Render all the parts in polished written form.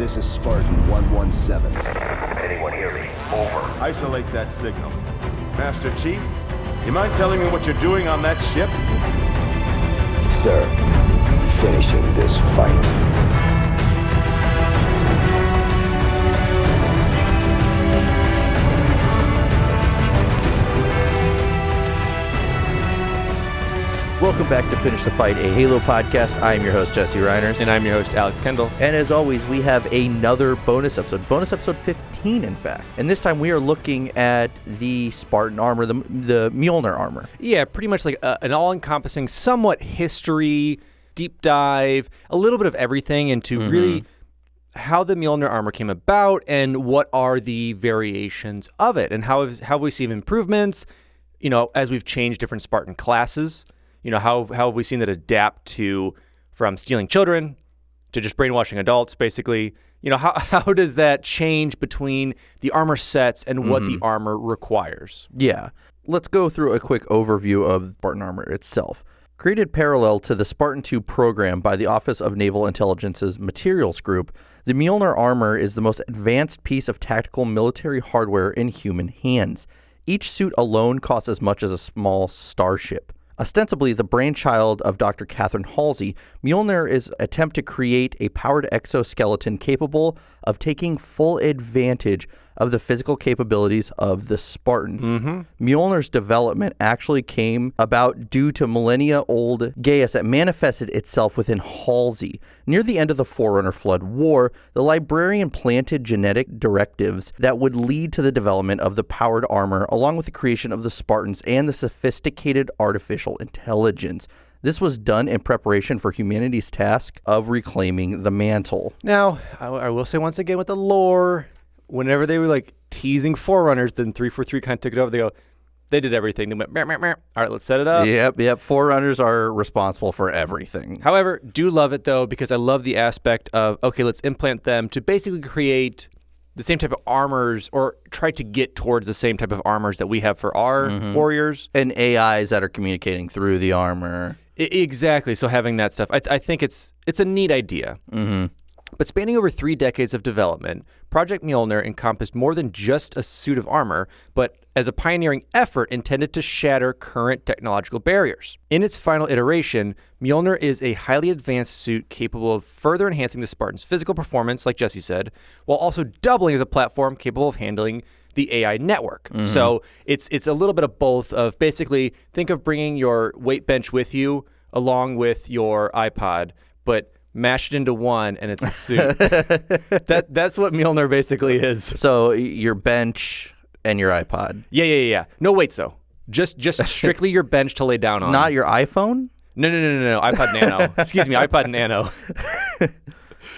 This is Spartan 117. Anyone hear me? Over. Isolate that signal. Master Chief, you mind telling me what you're doing on that ship? Sir, finishing this fight. Welcome back to Finish the Fight, a Halo podcast. I am your host, Jesse Reiners. And I'm your host, Alex Kendall. And as always, we have another bonus episode 15, in fact. And this time we are looking at the Spartan armor, the MJOLNIR armor. Yeah, pretty much like an all-encompassing, somewhat history, deep dive, a little bit of everything into really how the MJOLNIR armor came about and what are the variations of it and how have we seen improvements, you know, as we've changed different Spartan classes. You know, how have we seen that adapt to from stealing children to just brainwashing adults, basically? You know, how does that change between the armor sets and what the armor requires? Yeah. Let's go through a quick overview of Spartan armor itself. Created parallel to the Spartan 2 program by the Office of Naval Intelligence's Materials Group, the MJOLNIR armor is the most advanced piece of tactical military hardware in human hands. Each suit alone costs as much as a small starship. Ostensibly the brainchild of Dr. Catherine Halsey, MJOLNIR is an attempt to create a powered exoskeleton capable of taking full advantage of the physical capabilities of the Spartan. MJOLNIR's development actually came about due to millennia-old chaos that manifested itself within Halsey. Near the end of the Forerunner Flood War, the librarian planted genetic directives that would lead to the development of the powered armor, along with the creation of the Spartans and the sophisticated artificial intelligence. This was done in preparation for humanity's task of reclaiming the mantle. Now, I will say once again with the lore, whenever they were like teasing Forerunners, then 343 kind of took it over. They did everything. They went, meh, meh, meh. All right, let's set it up. Yep. Forerunners are responsible for everything. However, do love it though, because I love the aspect of, okay, let's implant them to basically create the same type of armors or try to get towards the same type of armors that we have for our warriors. And AIs that are communicating through the armor. Exactly. So having that stuff, I think it's a neat idea. But spanning over 3 decades of development, Project MJOLNIR encompassed more than just a suit of armor, but as a pioneering effort intended to shatter current technological barriers. In its final iteration, MJOLNIR is a highly advanced suit capable of further enhancing the Spartan's physical performance, like Jesse said, while also doubling as a platform capable of handling the AI network. So it's a little bit of both of basically think of bringing your weight bench with you along with your iPod, but mashed into one, and it's a suit. That's what MJOLNIR basically is. So your bench and your iPod. Yeah. No weights though. Just strictly your bench to lay down on. Not your iPhone? No. iPod Nano. Excuse me, iPod Nano.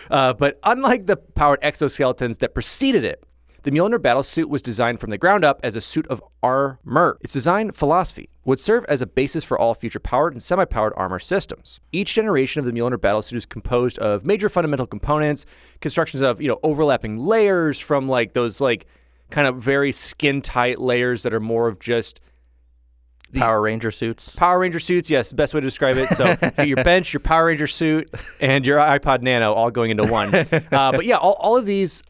But unlike the powered exoskeletons that preceded it, the MJOLNIR battlesuit was designed from the ground up as a suit of armor. Its design philosophy would serve as a basis for all future powered and semi-powered armor systems. Each generation of the MJOLNIR battlesuit is composed of major fundamental components, constructions of, overlapping layers from like those like kind of very skin-tight layers that are more of just Power Ranger suits. Power Ranger suits, yes, the best way to describe it. So your bench, your Power Ranger suit, and your iPod Nano all going into one. But yeah, all of these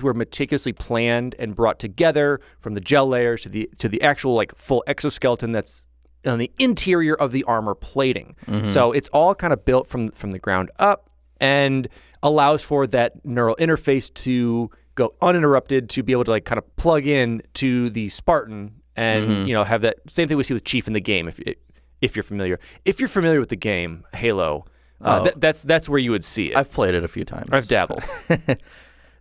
were meticulously planned and brought together from the gel layers to the actual like full exoskeleton that's on the interior of the armor plating. So it's all kind of built from the ground up and allows for that neural interface to go uninterrupted to be able to like kind of plug in to the Spartan and have that same thing we see with Chief in the game. If you're familiar with the game Halo, that's where you would see it. I've played it a few times. I've dabbled.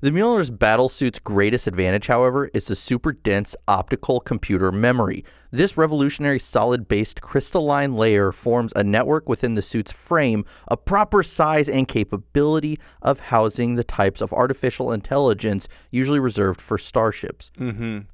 The MJOLNIR's battlesuit's greatest advantage, however, is the super dense optical computer memory. This revolutionary solid-based crystalline layer forms a network within the suit's frame, a proper size and capability of housing the types of artificial intelligence usually reserved for starships.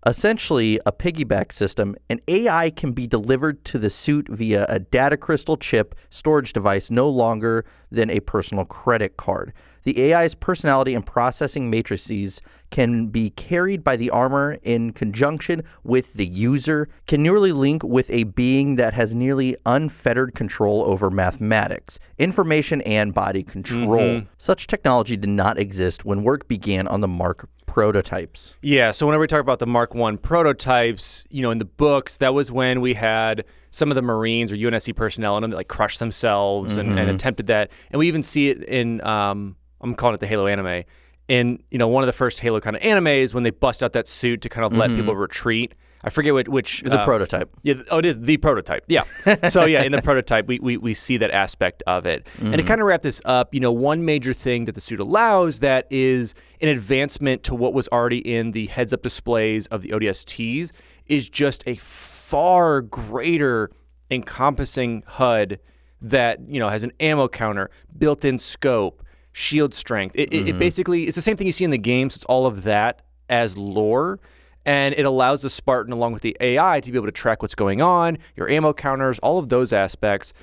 Essentially, a piggyback system, an AI can be delivered to the suit via a data crystal chip storage device no longer than a personal credit card. The AI's personality and processing matrices can be carried by the armor in conjunction with the user, can nearly link with a being that has nearly unfettered control over mathematics, information, and body control. Such technology did not exist when work began on the Mark prototypes. Yeah, so whenever we talk about the Mark 1 prototypes, in the books, that was when we had some of the Marines or UNSC personnel in them that like crushed themselves and attempted that. And we even see it in, I'm calling it the Halo anime, in one of the first Halo kind of animes when they bust out that suit to kind of let people retreat. I forget which the prototype. Yeah, it is the prototype. Yeah. So yeah, in the prototype, we see that aspect of it. And to kind of wrap this up, one major thing that the suit allows that is an advancement to what was already in the heads-up displays of the ODSTs is just a far greater encompassing HUD that has an ammo counter, built-in scope, shield strength. It basically, it's the same thing you see in the games. It's all of that as lore. And it allows the Spartan, along with the AI, to be able to track what's going on, your ammo counters, all of those aspects,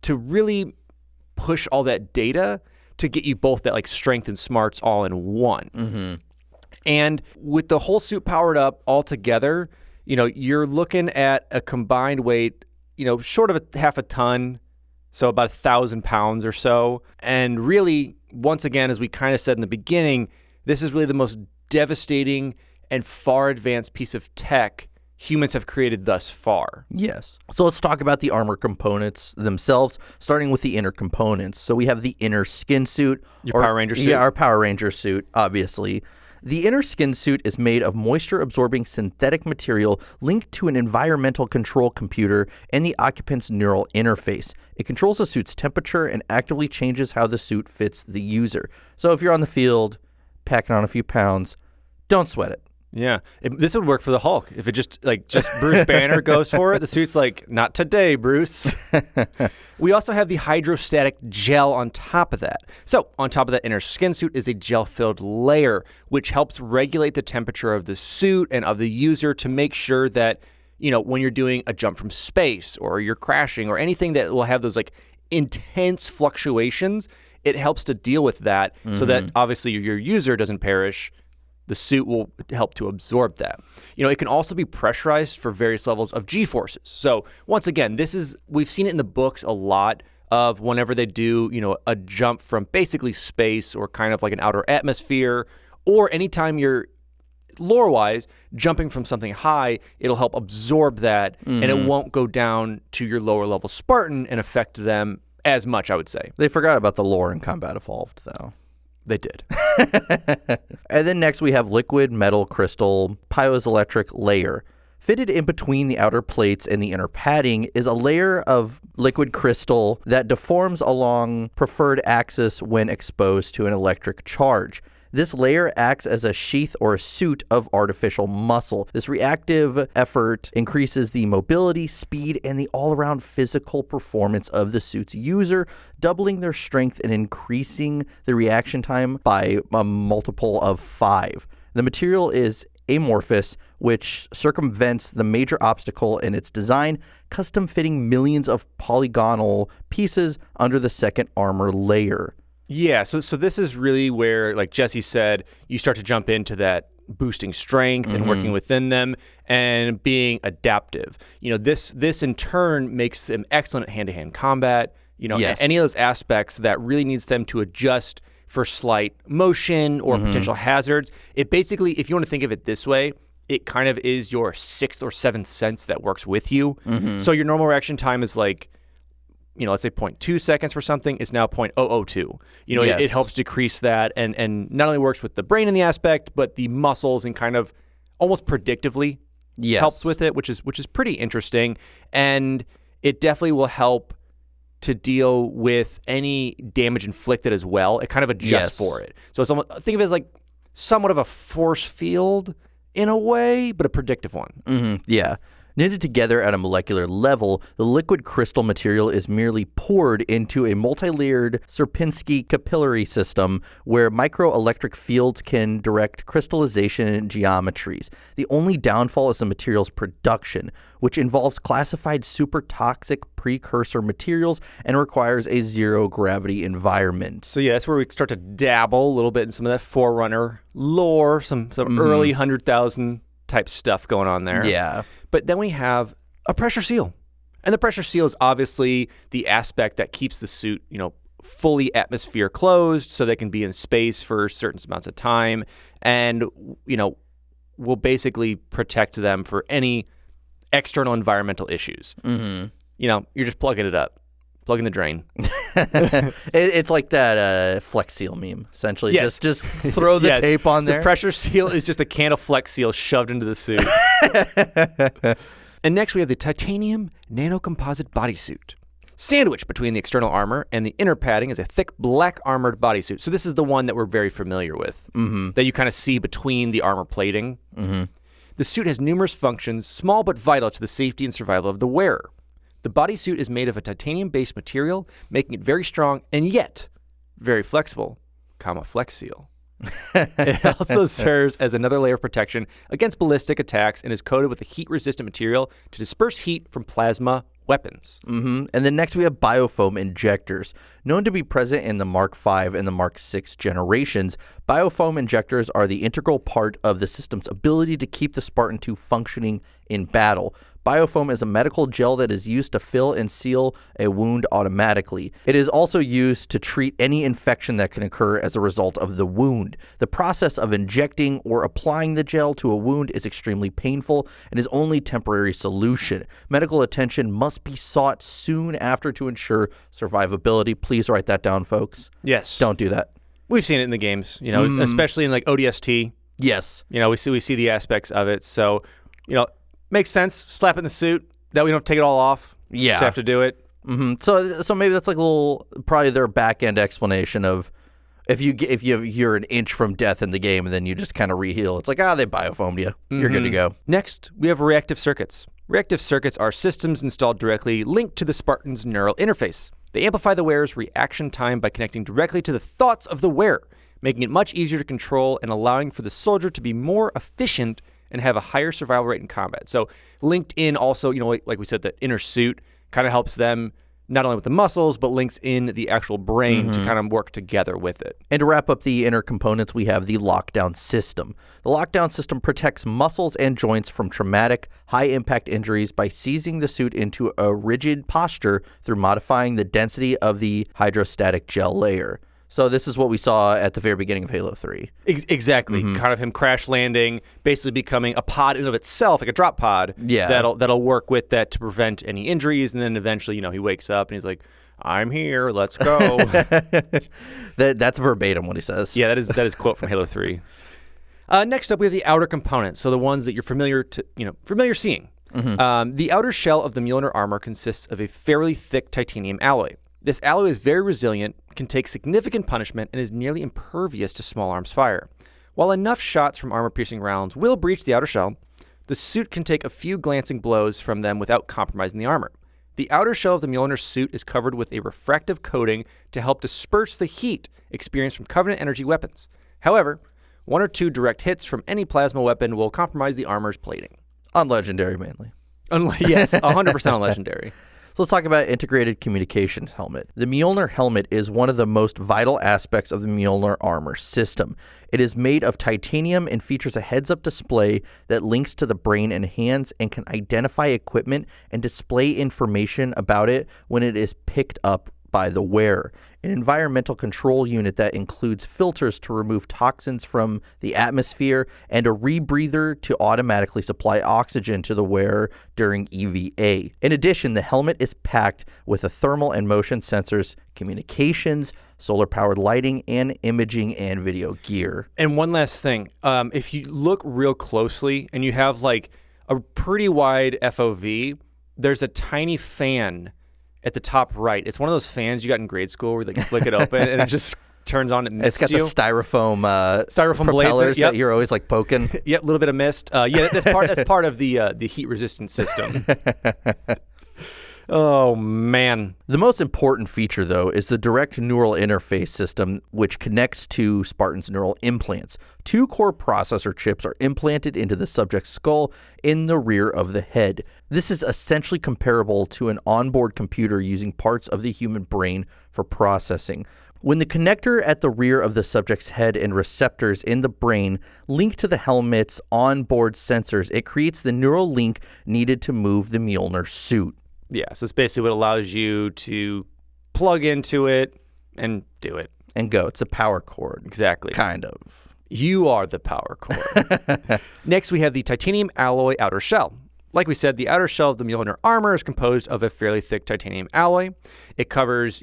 to really push all that data to get you both that like strength and smarts all in one. And with the whole suit powered up all together, you're looking at a combined weight, short of a half a ton, so about 1,000 pounds or so. And really, once again, as we kind of said in the beginning, this is really the most devastating and far advanced piece of tech humans have created thus far. Yes. So let's talk about the armor components themselves, starting with the inner components. So we have the inner skin suit. Power Ranger suit? Yeah, our Power Ranger suit, obviously. The inner skin suit is made of moisture-absorbing synthetic material linked to an environmental control computer and the occupant's neural interface. It controls the suit's temperature and actively changes how the suit fits the user. So if you're on the field, packing on a few pounds, don't sweat it. Yeah, this would work for the Hulk. If it just Bruce Banner goes for it, the suit's like, not today, Bruce. We also have the hydrostatic gel on top of that. So on top of that inner skin suit is a gel-filled layer, which helps regulate the temperature of the suit and of the user to make sure that, when you're doing a jump from space or you're crashing or anything that will have those like intense fluctuations, it helps to deal with that so that obviously your user doesn't perish. The suit will help to absorb that. It can also be pressurized for various levels of G-forces. So once again, we've seen it in the books a lot of whenever they do, a jump from basically space or kind of like an outer atmosphere, or anytime you're lore-wise jumping from something high, it'll help absorb that and it won't go down to your lower level Spartan and affect them as much, I would say. They forgot about the lore in Combat Evolved, though. They did. And then next we have liquid metal crystal piezoelectric layer. Fitted in between the outer plates and the inner padding is a layer of liquid crystal that deforms along preferred axis when exposed to an electric charge. This layer acts as a sheath or a suit of artificial muscle. This reactive effort increases the mobility, speed, and the all-around physical performance of the suit's user, doubling their strength and increasing the reaction time by a multiple of 5. The material is amorphous, which circumvents the major obstacle in its design, custom fitting millions of polygonal pieces under the second armor layer. Yeah, so this is really where, like Jesse said, you start to jump into that boosting strength and working within them and being adaptive. This in turn makes them excellent at hand-to-hand combat. Any of those aspects that really needs them to adjust for slight motion or potential hazards. It basically, if you want to think of it this way, it kind of is your 6th or 7th sense that works with you. So your normal reaction time is like, let's say 0.2 seconds for something is now 0.002. It helps decrease that and not only works with the brain in the aspect, but the muscles and kind of almost predictively helps with it, which is pretty interesting. And it definitely will help to deal with any damage inflicted as well. It kind of adjusts for it. So it's almost, think of it as like somewhat of a force field in a way, but a predictive one. Yeah. Knitted together at a molecular level, the liquid crystal material is merely poured into a multi-layered Sierpinski capillary system where microelectric fields can direct crystallization geometries. The only downfall is the material's production, which involves classified super toxic precursor materials and requires a zero-gravity environment. So yeah, that's where we start to dabble a little bit in some of that Forerunner lore, some early 100,000 type stuff going on there. Yeah. But then we have a pressure seal. And the pressure seal is obviously the aspect that keeps the suit, fully atmosphere closed so they can be in space for certain amounts of time and, will basically protect them for any external environmental issues. Mm-hmm. You're just plugging it up, plugging the drain. It's like that Flex Seal meme, essentially. Yes. Just throw the tape on there. The pressure seal is just a can of Flex Seal shoved into the suit. And next we have the titanium nanocomposite bodysuit. Sandwiched between the external armor and the inner padding is a thick black armored bodysuit. So this is the one that we're very familiar with, that you kind of see between the armor plating. Mm-hmm. The suit has numerous functions, small but vital to the safety and survival of the wearer. The bodysuit is made of a titanium-based material, making it very strong and yet very flexible, Flex Seal. It also serves as another layer of protection against ballistic attacks and is coated with a heat-resistant material to disperse heat from plasma weapons. Mm-hmm. And then next we have biofoam injectors. Known to be present in the Mark V and the Mark VI generations, biofoam injectors are the integral part of the system's ability to keep the Spartan II functioning in battle. Biofoam is a medical gel that is used to fill and seal a wound automatically. It is also used to treat any infection that can occur as a result of the wound. The process of injecting or applying the gel to a wound is extremely painful and is only temporary solution. Medical attention must be sought soon after to ensure survivability. Please write that down, folks. Yes. Don't do that. We've seen it in the games, especially in like ODST. Yes. We see the aspects of it. So, makes sense. Slap it in the suit. That we don't have to take it all off. Yeah. To have to do it. Mm-hmm. So maybe that's like probably their back end explanation of if you're an inch from death in the game and then you just kind of reheal. It's like, they biofoamed you. Mm-hmm. You're good to go. Next, we have reactive circuits. Reactive circuits are systems installed directly linked to the Spartan's neural interface. They amplify the wearer's reaction time by connecting directly to the thoughts of the wearer, making it much easier to control and allowing for the soldier to be more efficient and have a higher survival rate in combat. So linked in also, like we said, the inner suit kind of helps them not only with the muscles, but links in the actual brain to kind of work together with it. And to wrap up the inner components, we have the lockdown system. The lockdown system protects muscles and joints from traumatic, high-impact injuries by seizing the suit into a rigid posture through modifying the density of the hydrostatic gel layer. So this is what we saw at the very beginning of Halo 3. Exactly. Kind of him crash landing, basically becoming a pod in of itself, like a drop pod. Yeah. That'll work with that to prevent any injuries. And then eventually, he wakes up and he's like, I'm here, let's go. That's verbatim what he says. Yeah, that is quote from Halo 3. Next up, we have the outer components. So the ones that you're familiar seeing. Mm-hmm. The outer shell of the Mjolnir armor consists of a fairly thick titanium alloy. This alloy is very resilient, can take significant punishment, and is nearly impervious to small arms fire. While enough shots from armor-piercing rounds will breach the outer shell, the suit can take a few glancing blows from them without compromising the armor. The outer shell of the Mjolnir suit is covered with a refractive coating to help disperse the heat experienced from Covenant energy weapons. However, 1 or 2 direct hits from any plasma weapon will compromise the armor's plating. On Legendary, mainly. Yes, 100% on Legendary. So let's talk about integrated communications helmet. The Mjolnir helmet is one of the most vital aspects of the Mjolnir armor system. It is made of titanium and features a heads-up display that links to the brain and hands and can identify equipment and display information about it when it is picked up by the wearer. An environmental control unit that includes filters to remove toxins from the atmosphere and a rebreather to automatically supply oxygen to the wearer during EVA. In addition, the helmet is packed with a thermal and motion sensors, communications, solar-powered lighting, and imaging and video gear. And one last thing, if you look real closely and you have like a pretty wide FOV, there's a tiny fan at the top right. It's one of those fans you got in grade school where you flick it open and it just turns on, it mists It's got you. the styrofoam blades propellers yep. that you're always like poking. Yep, a little bit of mist. Yeah, that's part of the heat resistant system. Oh, man. The most important feature, though, is the direct neural interface system, which connects to Spartan's neural implants. 2 core processor chips are implanted into the subject's skull in the rear of the head. This is essentially comparable to an onboard computer using parts of the human brain for processing. When the connector at the rear of the subject's head and receptors in the brain link to the helmet's onboard sensors, it creates the neural link needed to move the Mjolnir suit. Yeah, so it's basically what allows you to plug into it and do it. And go. It's a power cord. Exactly. Kind of. You are the power cord. Next, we have the titanium alloy outer shell. Like we said, the outer shell of the Mjolnir armor is composed of a fairly thick titanium alloy. It covers,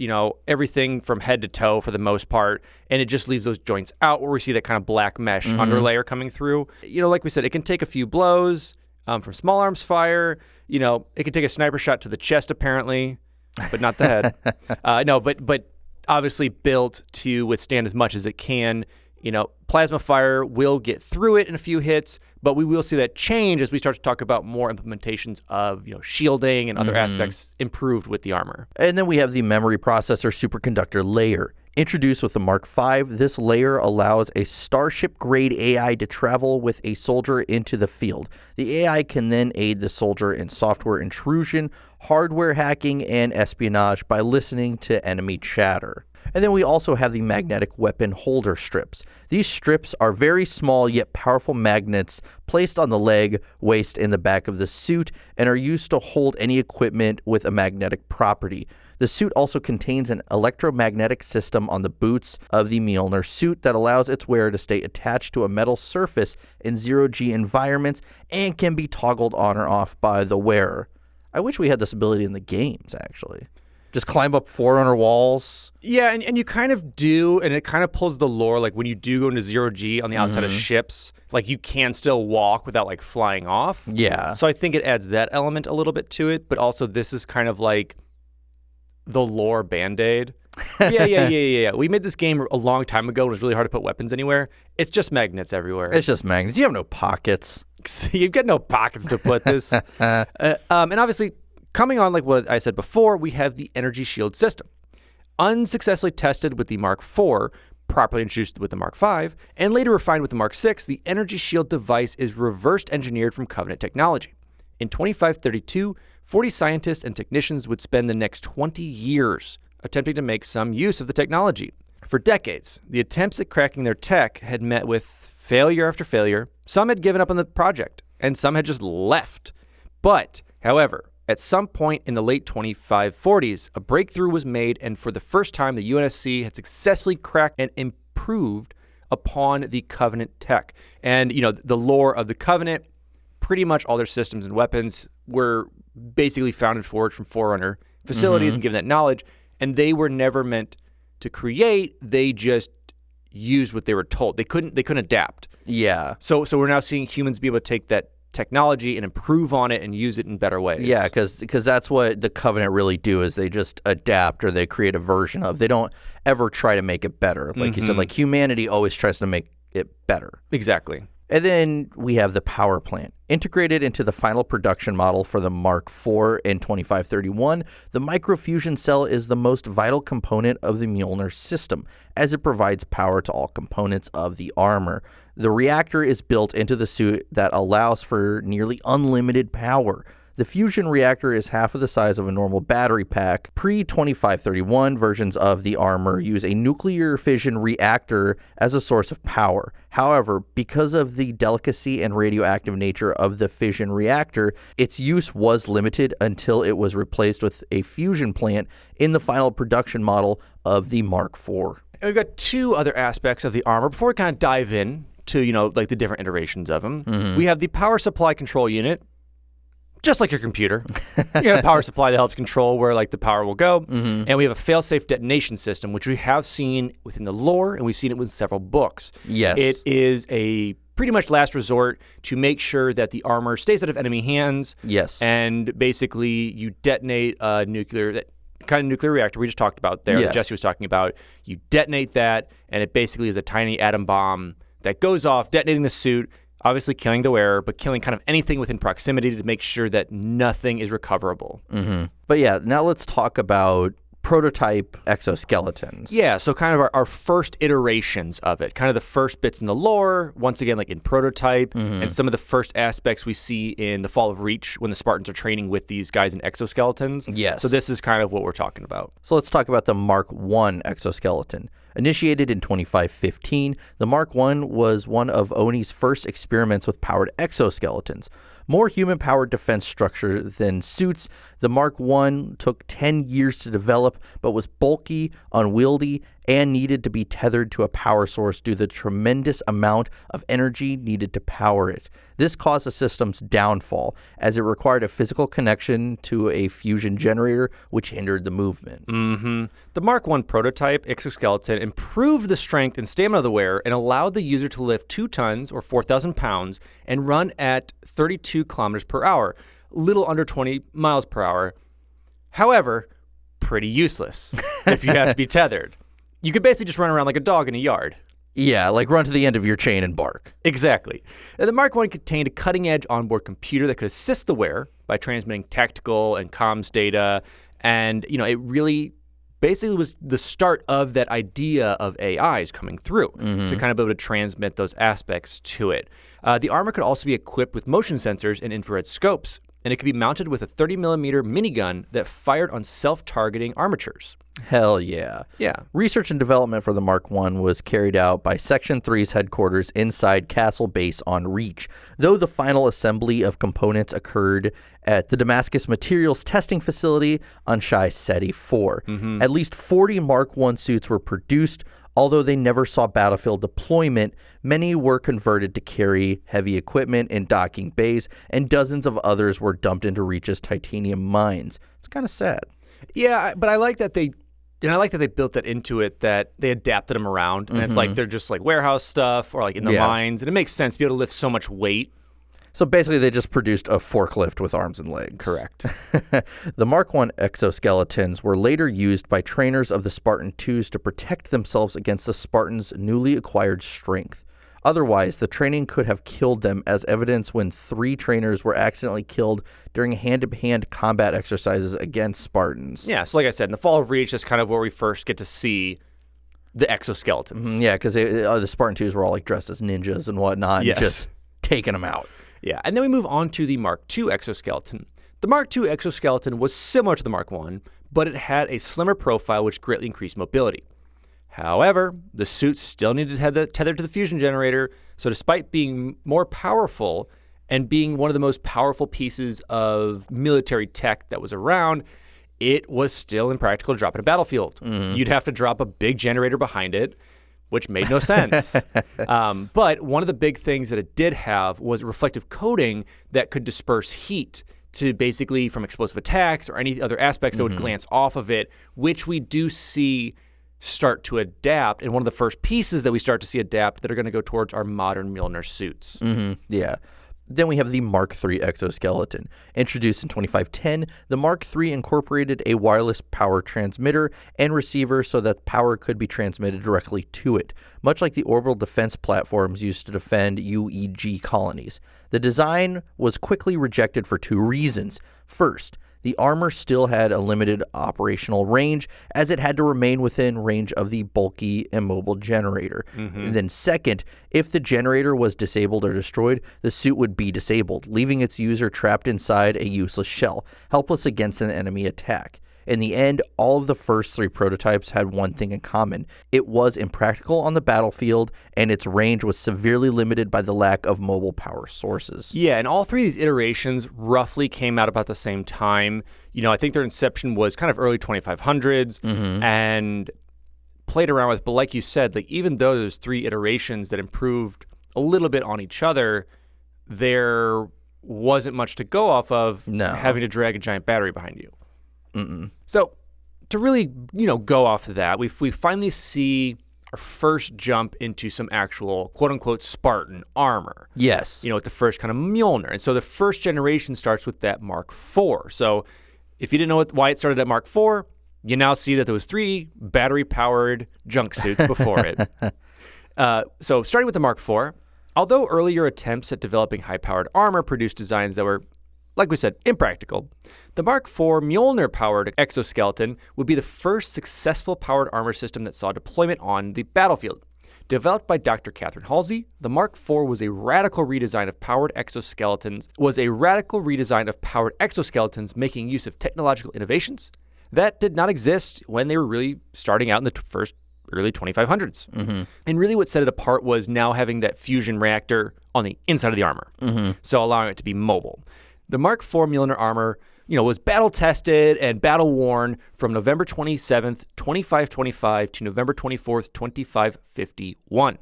everything from head to toe for the most part, and it just leaves those joints out where we see that kind of black mesh underlayer coming through. Like we said, it can take a few blows from small arms fire. It can take a sniper shot to the chest apparently, but not the head. But obviously built to withstand as much as it can. Plasma fire will get through it in a few hits, but we will see that change as we start to talk about more implementations of, shielding and other aspects improved with the armor. And then we have the memory processor superconductor layer. Introduced with the Mark V, this layer allows a Starship-grade AI to travel with a soldier into the field. The AI can then aid the soldier in software intrusion, hardware hacking, and espionage by listening to enemy chatter. And then we also have the magnetic weapon holder strips. These strips are very small yet powerful magnets placed on the leg, waist, and the back of the suit and are used to hold any equipment with a magnetic property. The suit also contains an electromagnetic system on the boots of the Mjolnir suit that allows its wearer to stay attached to a metal surface in zero-G environments and can be toggled on or off by the wearer. I wish we had this ability in the games, actually. Just climb up 400 walls. Yeah, and you kind of do, and it kind of pulls the lore, like when you do go into zero-G on the outside of ships, like you can still walk without like flying off. Yeah. So I think it adds that element a little bit to it, but also this is kind of like the lore Band-Aid. Yeah. We made this game a long time ago and it was really hard to put weapons anywhere. It's just magnets everywhere. It's just magnets. You have no pockets. You've got no pockets to put this. And obviously, coming on like what I said before, we have the energy shield system. Unsuccessfully tested with the Mark IV, properly introduced with the Mark V, and later refined with the Mark VI, the energy shield device is reversed engineered from Covenant technology. In 2532, 40 scientists and technicians would spend the next 20 years attempting to make some use of the technology. For decades, the attempts at cracking their tech had met with failure after failure. Some had given up on the project, and some had just left. But, however, at some point in the late 2540s, a breakthrough was made, and for the first time, the UNSC had successfully cracked and improved upon the Covenant tech. And, the lore of the Covenant, pretty much all their systems and weapons were basically found and forged from Forerunner facilities and given that knowledge, and they were never meant to create. They just used what they were told. They couldn't adapt. Yeah. So we're now seeing humans be able to take that technology and improve on it and use it in better ways. Yeah, because that's what the Covenant really do is they just adapt or they create a version of. They don't ever try to make it better. Like you said, like humanity always tries to make it better. Exactly. And then we have the power plant. Integrated into the final production model for the Mark IV in 2531, the microfusion cell is the most vital component of the Mjolnir system, as it provides power to all components of the armor. The reactor is built into the suit that allows for nearly unlimited power. The fusion reactor is half of the size of a normal battery pack. Pre-2531 versions of the armor use a nuclear fission reactor as a source of power. However, because of the delicacy and radioactive nature of the fission reactor, its use was limited until it was replaced with a fusion plant in the final production model of the Mark IV. And we've got two other aspects of the armor before we kind of dive in to, like the different iterations of them. We have the power supply control unit. Just like your computer, you got a power supply that helps control where like the power will go. And we have a fail-safe detonation system, which we have seen within the lore, and we've seen it with several books. Yes. It is a pretty much last resort to make sure that the armor stays out of enemy hands. Yes. And basically you detonate a nuclear, kind of nuclear reactor we just talked about there, that Yes. Jesse was talking about. You detonate that, and it basically is a tiny atom bomb that goes off, detonating the suit, obviously killing the wearer, but killing kind of anything within proximity to make sure that nothing is recoverable. But yeah, now let's talk about prototype exoskeletons. Yeah, so kind of our first iterations of it, kind of the first bits in the lore, once again, like in prototype, and some of the first aspects we see in the Fall of Reach when the Spartans are training with these guys in exoskeletons. Yes. So this is kind of what we're talking about. So let's talk about the Mark I exoskeleton. Initiated in 2515, the Mark I was one of Oni's first experiments with powered exoskeletons. More human-powered defense structure than suits, the Mark I took 10 years to develop, but was bulky, unwieldy, and needed to be tethered to a power source due to the tremendous amount of energy needed to power it. This caused the system's downfall, as it required a physical connection to a fusion generator, which hindered the movement. The Mark I prototype exoskeleton improved the strength and stamina of the wearer and allowed the user to lift 2 tons or 4,000 pounds and run at 32 kilometers per hour, little under 20 miles per hour. However, pretty useless if you have to be tethered. You could basically just run around like a dog in a yard. Yeah, like run to the end of your chain and bark. Exactly. And the Mark I contained a cutting-edge onboard computer that could assist the wearer by transmitting tactical and comms data. And, it really basically was the start of that idea of AIs coming through to kind of be able to transmit those aspects to it. The armor could also be equipped with motion sensors and infrared scopes, and it could be mounted with a 30-millimeter minigun that fired on self-targeting armatures. Hell yeah. Yeah. Research and development for the Mark I was carried out by Section 3's headquarters inside Castle Base on Reach, though the final assembly of components occurred at the Damascus Materials Testing Facility on Shai Seti 4. At least 40 Mark I suits were produced. Although they never saw battlefield deployment, many were converted to carry heavy equipment in docking bays, and dozens of others were dumped into Reach's titanium mines. It's kind of sad. Yeah, but I like that they built that into it, that they adapted them around. And it's like they're just like warehouse stuff or like in the mines. And it makes sense to be able to lift so much weight. So basically they just produced a forklift with arms and legs. Correct. The Mark I exoskeletons were later used by trainers of the Spartan IIs to protect themselves against the Spartans' newly acquired strength. Otherwise, the training could have killed them, as evidence when 3 trainers were accidentally killed during hand-to-hand combat exercises against Spartans. Yeah, so like I said, in the Fall of Reach, that's kind of where we first get to see the exoskeletons. Yeah, because the Spartan IIs were all like dressed as ninjas and whatnot, and just taking them out. Yeah, and then we move on to the Mark II exoskeleton. The Mark II exoskeleton was similar to the Mark I, but it had a slimmer profile which greatly increased mobility. However, the suit still needed to tether to the fusion generator, so despite being more powerful and being one of the most powerful pieces of military tech that was around, it was still impractical to drop in a battlefield. You'd have to drop a big generator behind it, which made no sense. But one of the big things that it did have was reflective coating that could disperse heat to basically from explosive attacks or any other aspects that would glance off of it, which we do see start to adapt. And one of the first pieces that we start to see adapt that are going to go towards our modern Mjolnir suits. Yeah. Then we have the Mark III exoskeleton. Introduced in 2510, the Mark III incorporated a wireless power transmitter and receiver so that power could be transmitted directly to it, much like the orbital defense platforms used to defend UEG colonies. The design was quickly rejected for 2 reasons. First, the armor still had a limited operational range, as it had to remain within range of the bulky, immobile generator. And then second, if the generator was disabled or destroyed, the suit would be disabled, leaving its user trapped inside a useless shell, helpless against an enemy attack. In the end, all of the first 3 prototypes had one thing in common. It was impractical on the battlefield, and its range was severely limited by the lack of mobile power sources. Yeah, and all 3 of these iterations roughly came out about the same time. I think their inception was kind of early 2500s and played around with. But like you said, like even though there's 3 iterations that improved a little bit on each other, there wasn't much to go off of having to drag a giant battery behind you. So to really, go off of that, we finally see our first jump into some actual quote-unquote Spartan armor. Yes. With the first kind of Mjolnir. And so the first generation starts with that Mark IV. So if you didn't know why it started at Mark IV, you now see that there was 3 battery-powered junk suits before it. So starting with the Mark IV, although earlier attempts at developing high-powered armor produced designs that were, like we said, impractical, the Mark IV Mjolnir-powered exoskeleton would be the first successful powered armor system that saw deployment on the battlefield. Developed by Dr. Catherine Halsey, the Mark IV was a radical redesign of powered exoskeletons, making use of technological innovations that did not exist when they were really starting out in the first early 2500s. And really what set it apart was now having that fusion reactor on the inside of the armor, so allowing it to be mobile. The Mark IV Mjolnir armor, was battle-tested and battle-worn from November 27th, 2525 to November 24th, 2551.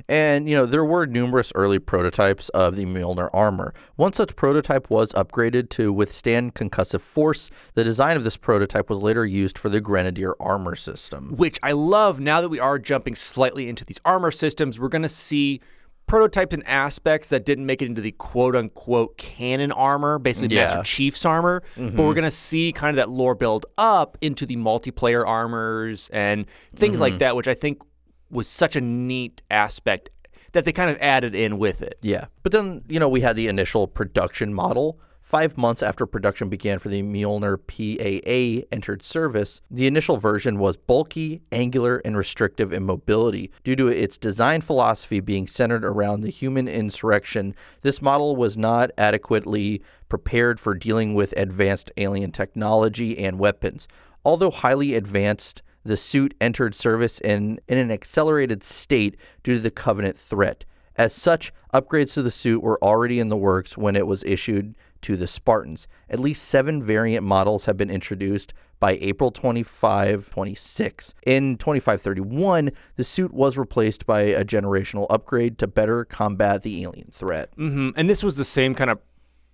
And, there were numerous early prototypes of the Mjolnir armor. One such prototype was upgraded to withstand concussive force. The design of this prototype was later used for the Grenadier armor system. Which I love. Now that we are jumping slightly into these armor systems, we're going to see prototypes and aspects that didn't make it into the quote-unquote canon armor, basically Master Chief's armor, but we're going to see kind of that lore build up into the multiplayer armors and things like that, which I think was such a neat aspect that they kind of added in with it. Yeah, but then, we had the initial production model. 5 months after production began for the Mjolnir PAA entered service, the initial version was bulky, angular, and restrictive in mobility. Due to its design philosophy being centered around the human insurrection, this model was not adequately prepared for dealing with advanced alien technology and weapons. Although highly advanced, the suit entered service in an accelerated state due to the Covenant threat. As such, upgrades to the suit were already in the works when it was issued to the Spartans. At least 7 variant models have been introduced by April 2526. In 2531, the suit was replaced by a generational upgrade to better combat the alien threat. And this was the same kind of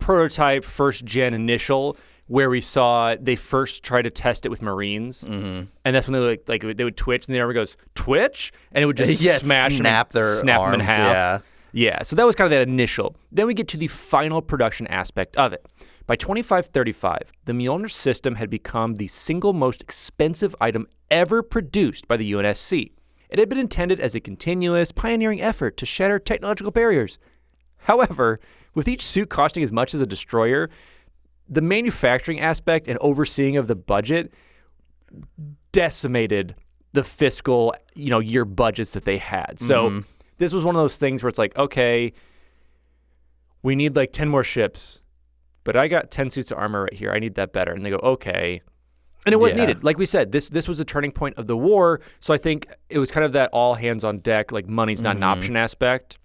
prototype, first-gen initial, where we saw they first try to test it with Marines, and that's when they would twitch, and the armor goes, twitch? And it would just snap them in half. Yeah, so that was kind of that initial. Then we get to the final production aspect of it. By 2535, the Mjolnir system had become the single most expensive item ever produced by the UNSC. It had been intended as a continuous, pioneering effort to shatter technological barriers. However, with each suit costing as much as a destroyer, the manufacturing aspect and overseeing of the budget decimated the fiscal, year budgets that they had. So this was one of those things where it's like, okay, we need like 10 more ships, but I got 10 suits of armor right here. I need that better. And they go, okay. And it was needed. Like we said, this was a turning point of the war. So I think it was kind of that all hands on deck, like money's not an option aspect.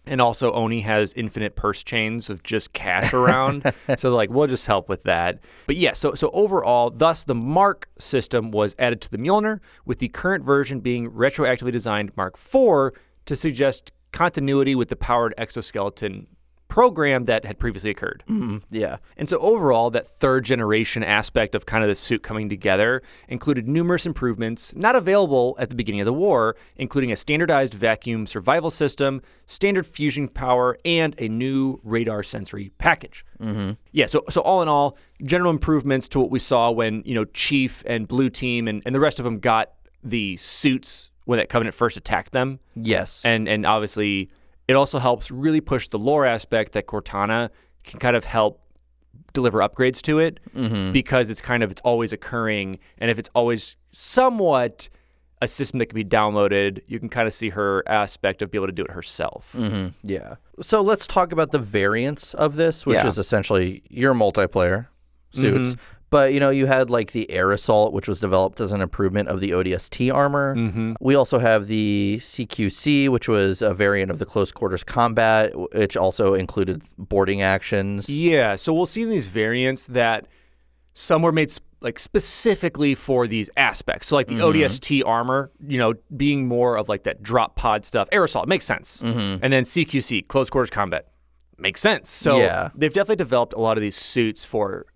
And also Oni has infinite purse chains of just cash around. So like, we'll just help with that. But yeah, so overall, thus the Mark system was added to the Mjolnir, with the current version being retroactively designed Mark IV to suggest continuity with the powered exoskeleton program that had previously occurred. Yeah. And so overall, that third generation aspect of kind of the suit coming together included numerous improvements not available at the beginning of the war, including a standardized vacuum survival system, standard fusion power, and a new radar sensory package. Yeah, so all in all, general improvements to what we saw when, Chief and Blue Team and the rest of them got the suits when that Covenant first attacked them. Yes. And obviously it also helps really push the lore aspect that Cortana can kind of help deliver upgrades to it, because it's always occurring, and if it's always somewhat a system that can be downloaded, you can kind of see her aspect of being able to do it herself. Yeah. So let's talk about the variants of this, which is essentially your multiplayer suits. But, you had like the Air Assault, which was developed as an improvement of the ODST armor. We also have the CQC, which was a variant of the close quarters combat, which also included boarding actions. Yeah, so we'll see in these variants that some were made specifically for these aspects. So like the ODST armor, being more of like that drop pod stuff. Air Assault makes sense. And then CQC, close quarters combat, makes sense. So they've definitely developed a lot of these suits for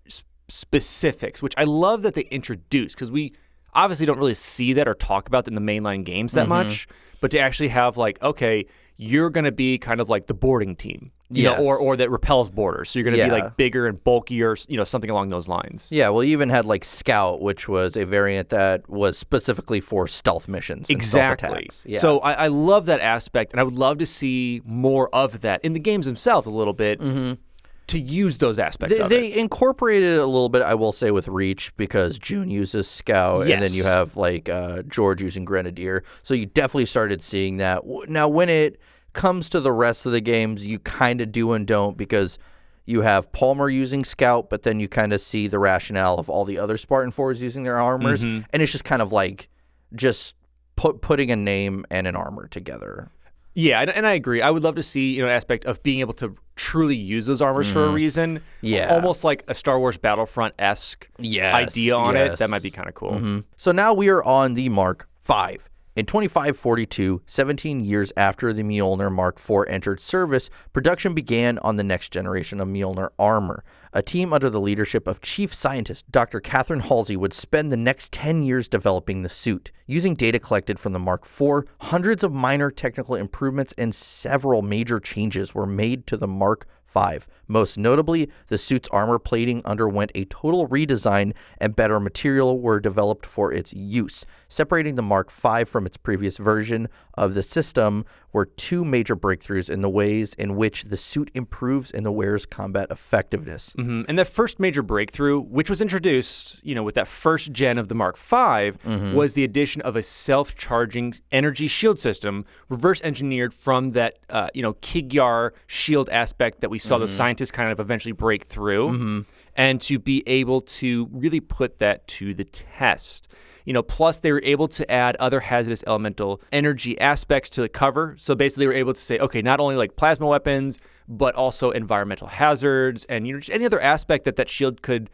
specifics, which I love that they introduced, because we obviously don't really see that or talk about in the mainline games that much. But to actually have like, okay, you're going to be kind of like the boarding team, you know, or that repels boarders. So you're going to be like bigger and bulkier, you know, something along those lines. Yeah, well, you even had like Scout, which was a variant that was specifically for stealth missions. Exactly. And stealth attacks. Yeah. So I love that aspect, and I would love to see more of that in the games themselves a little bit. To use those aspects of it. They incorporated it a little bit, I will say, with Reach, because June uses Scout, and then you have like George using Grenadier. So you definitely started seeing that. Now, when it comes to the rest of the games, you kind of do and don't, because you have Palmer using Scout, but then you kind of see the rationale of all the other Spartan 4s using their armors, and it's just kind of like just putting a name and an armor together. Yeah, and I agree. I would love to see, you know, an aspect of being able to truly use those armors for a reason. Yeah. Almost like a Star Wars Battlefront-esque idea on it. That might be kind of cool. So now we are on the Mark V. In 2542, 17 years after the Mjolnir Mark IV entered service, production began on the next generation of Mjolnir armor. A team under the leadership of Chief Scientist Dr. Catherine Halsey would spend the next 10 years developing the suit. Using data collected from the Mark IV, hundreds of minor technical improvements and several major changes were made to the Mark V. Most notably, the suit's armor plating underwent a total redesign, and better material were developed for its use. Separating the Mark V from its previous version of the system were two major breakthroughs in the ways in which the suit improves in the wearer's combat effectiveness. And the first major breakthrough, which was introduced, you know, with that first gen of the Mark V, was the addition of a self-charging energy shield system, reverse engineered from that, Kigyar shield aspect that we saw the scientists kind of eventually break through, and to be able to really put that to the test. You know, plus they were able to add other hazardous elemental energy aspects to the cover. So basically they were able to say, okay, not only like plasma weapons, but also environmental hazards and, you know, just any other aspect that shield could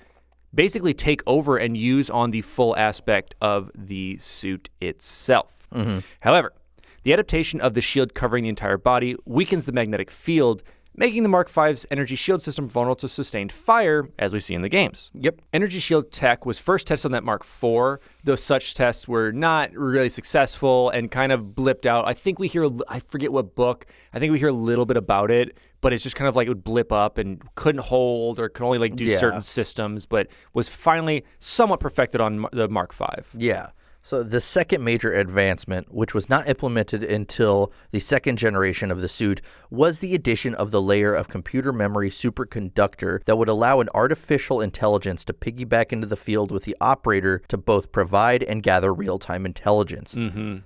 basically take over and use on the full aspect of the suit itself. However, the adaptation of the shield covering the entire body weakens the magnetic field, making the Mark V's energy shield system vulnerable to sustained fire, as we see in the games. Yep. Energy shield tech was first tested on that Mark IV, though such tests were not really successful and kind of blipped out. I think we hear, I forget what book, I think we hear a little bit about it, but it's just kind of like it would blip up and couldn't hold or could only like do certain systems, but was finally somewhat perfected on the Mark V. Yeah. So the second major advancement, which was not implemented until the second generation of the suit, was the addition of the layer of computer memory superconductor that would allow an artificial intelligence to piggyback into the field with the operator to both provide and gather real-time intelligence.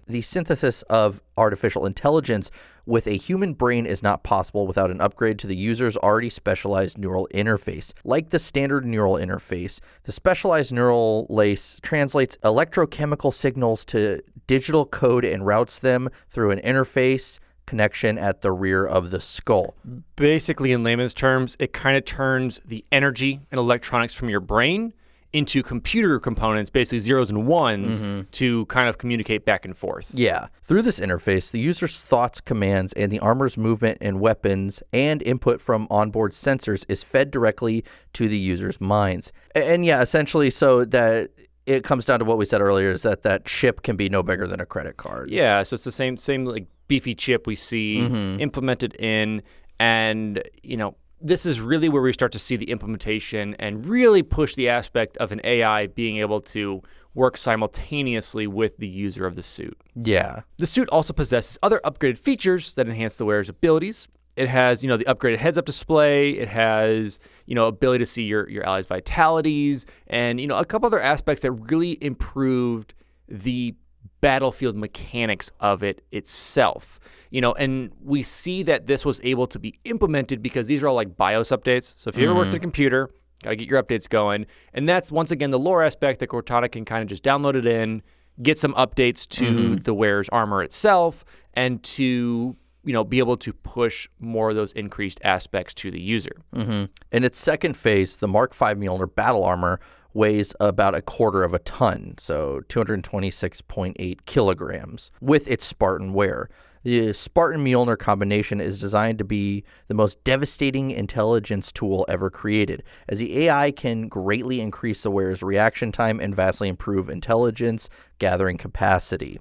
The synthesis of artificial intelligence with a human brain is not possible without an upgrade to the user's already specialized neural interface. Like the standard neural interface, the specialized neural lace translates electrochemical signals to digital code and routes them through an interface connection at the rear of the skull. Basically, in layman's terms, it kind of turns the energy and electronics from your brain into computer components, basically zeros and ones, to kind of communicate back and forth. Yeah. Through this interface, the user's thoughts, commands, and the armor's movement and weapons and input from onboard sensors is fed directly to the user's minds. And yeah, essentially so that it comes down to what we said earlier, is that chip can be no bigger than a credit card. Yeah, so it's the same like beefy chip we see implemented in, and, you know, this is really where we start to see the implementation and really push the aspect of an AI being able to work simultaneously with the user of the suit. Yeah. The suit also possesses other upgraded features that enhance the wearer's abilities. It has, you know, the upgraded heads-up display. It has, you know, ability to see your allies' vitalities, and, you know, a couple other aspects that really improved the battlefield mechanics of it itself. You know, and we see that this was able to be implemented because these are all like BIOS updates. So if you ever work with a computer, got to get your updates going. And that's, once again, the lore aspect that Cortana can kind of just download it in, get some updates to the wearer's armor itself, and to, you know, be able to push more of those increased aspects to the user. In its second phase, the Mark V Mjolnir battle armor weighs about 1/4 of a ton, so 226.8 kilograms, with its Spartan wear. The Spartan Mjolnir combination is designed to be the most devastating intelligence tool ever created, as the AI can greatly increase the wearer's reaction time and vastly improve intelligence gathering capacity.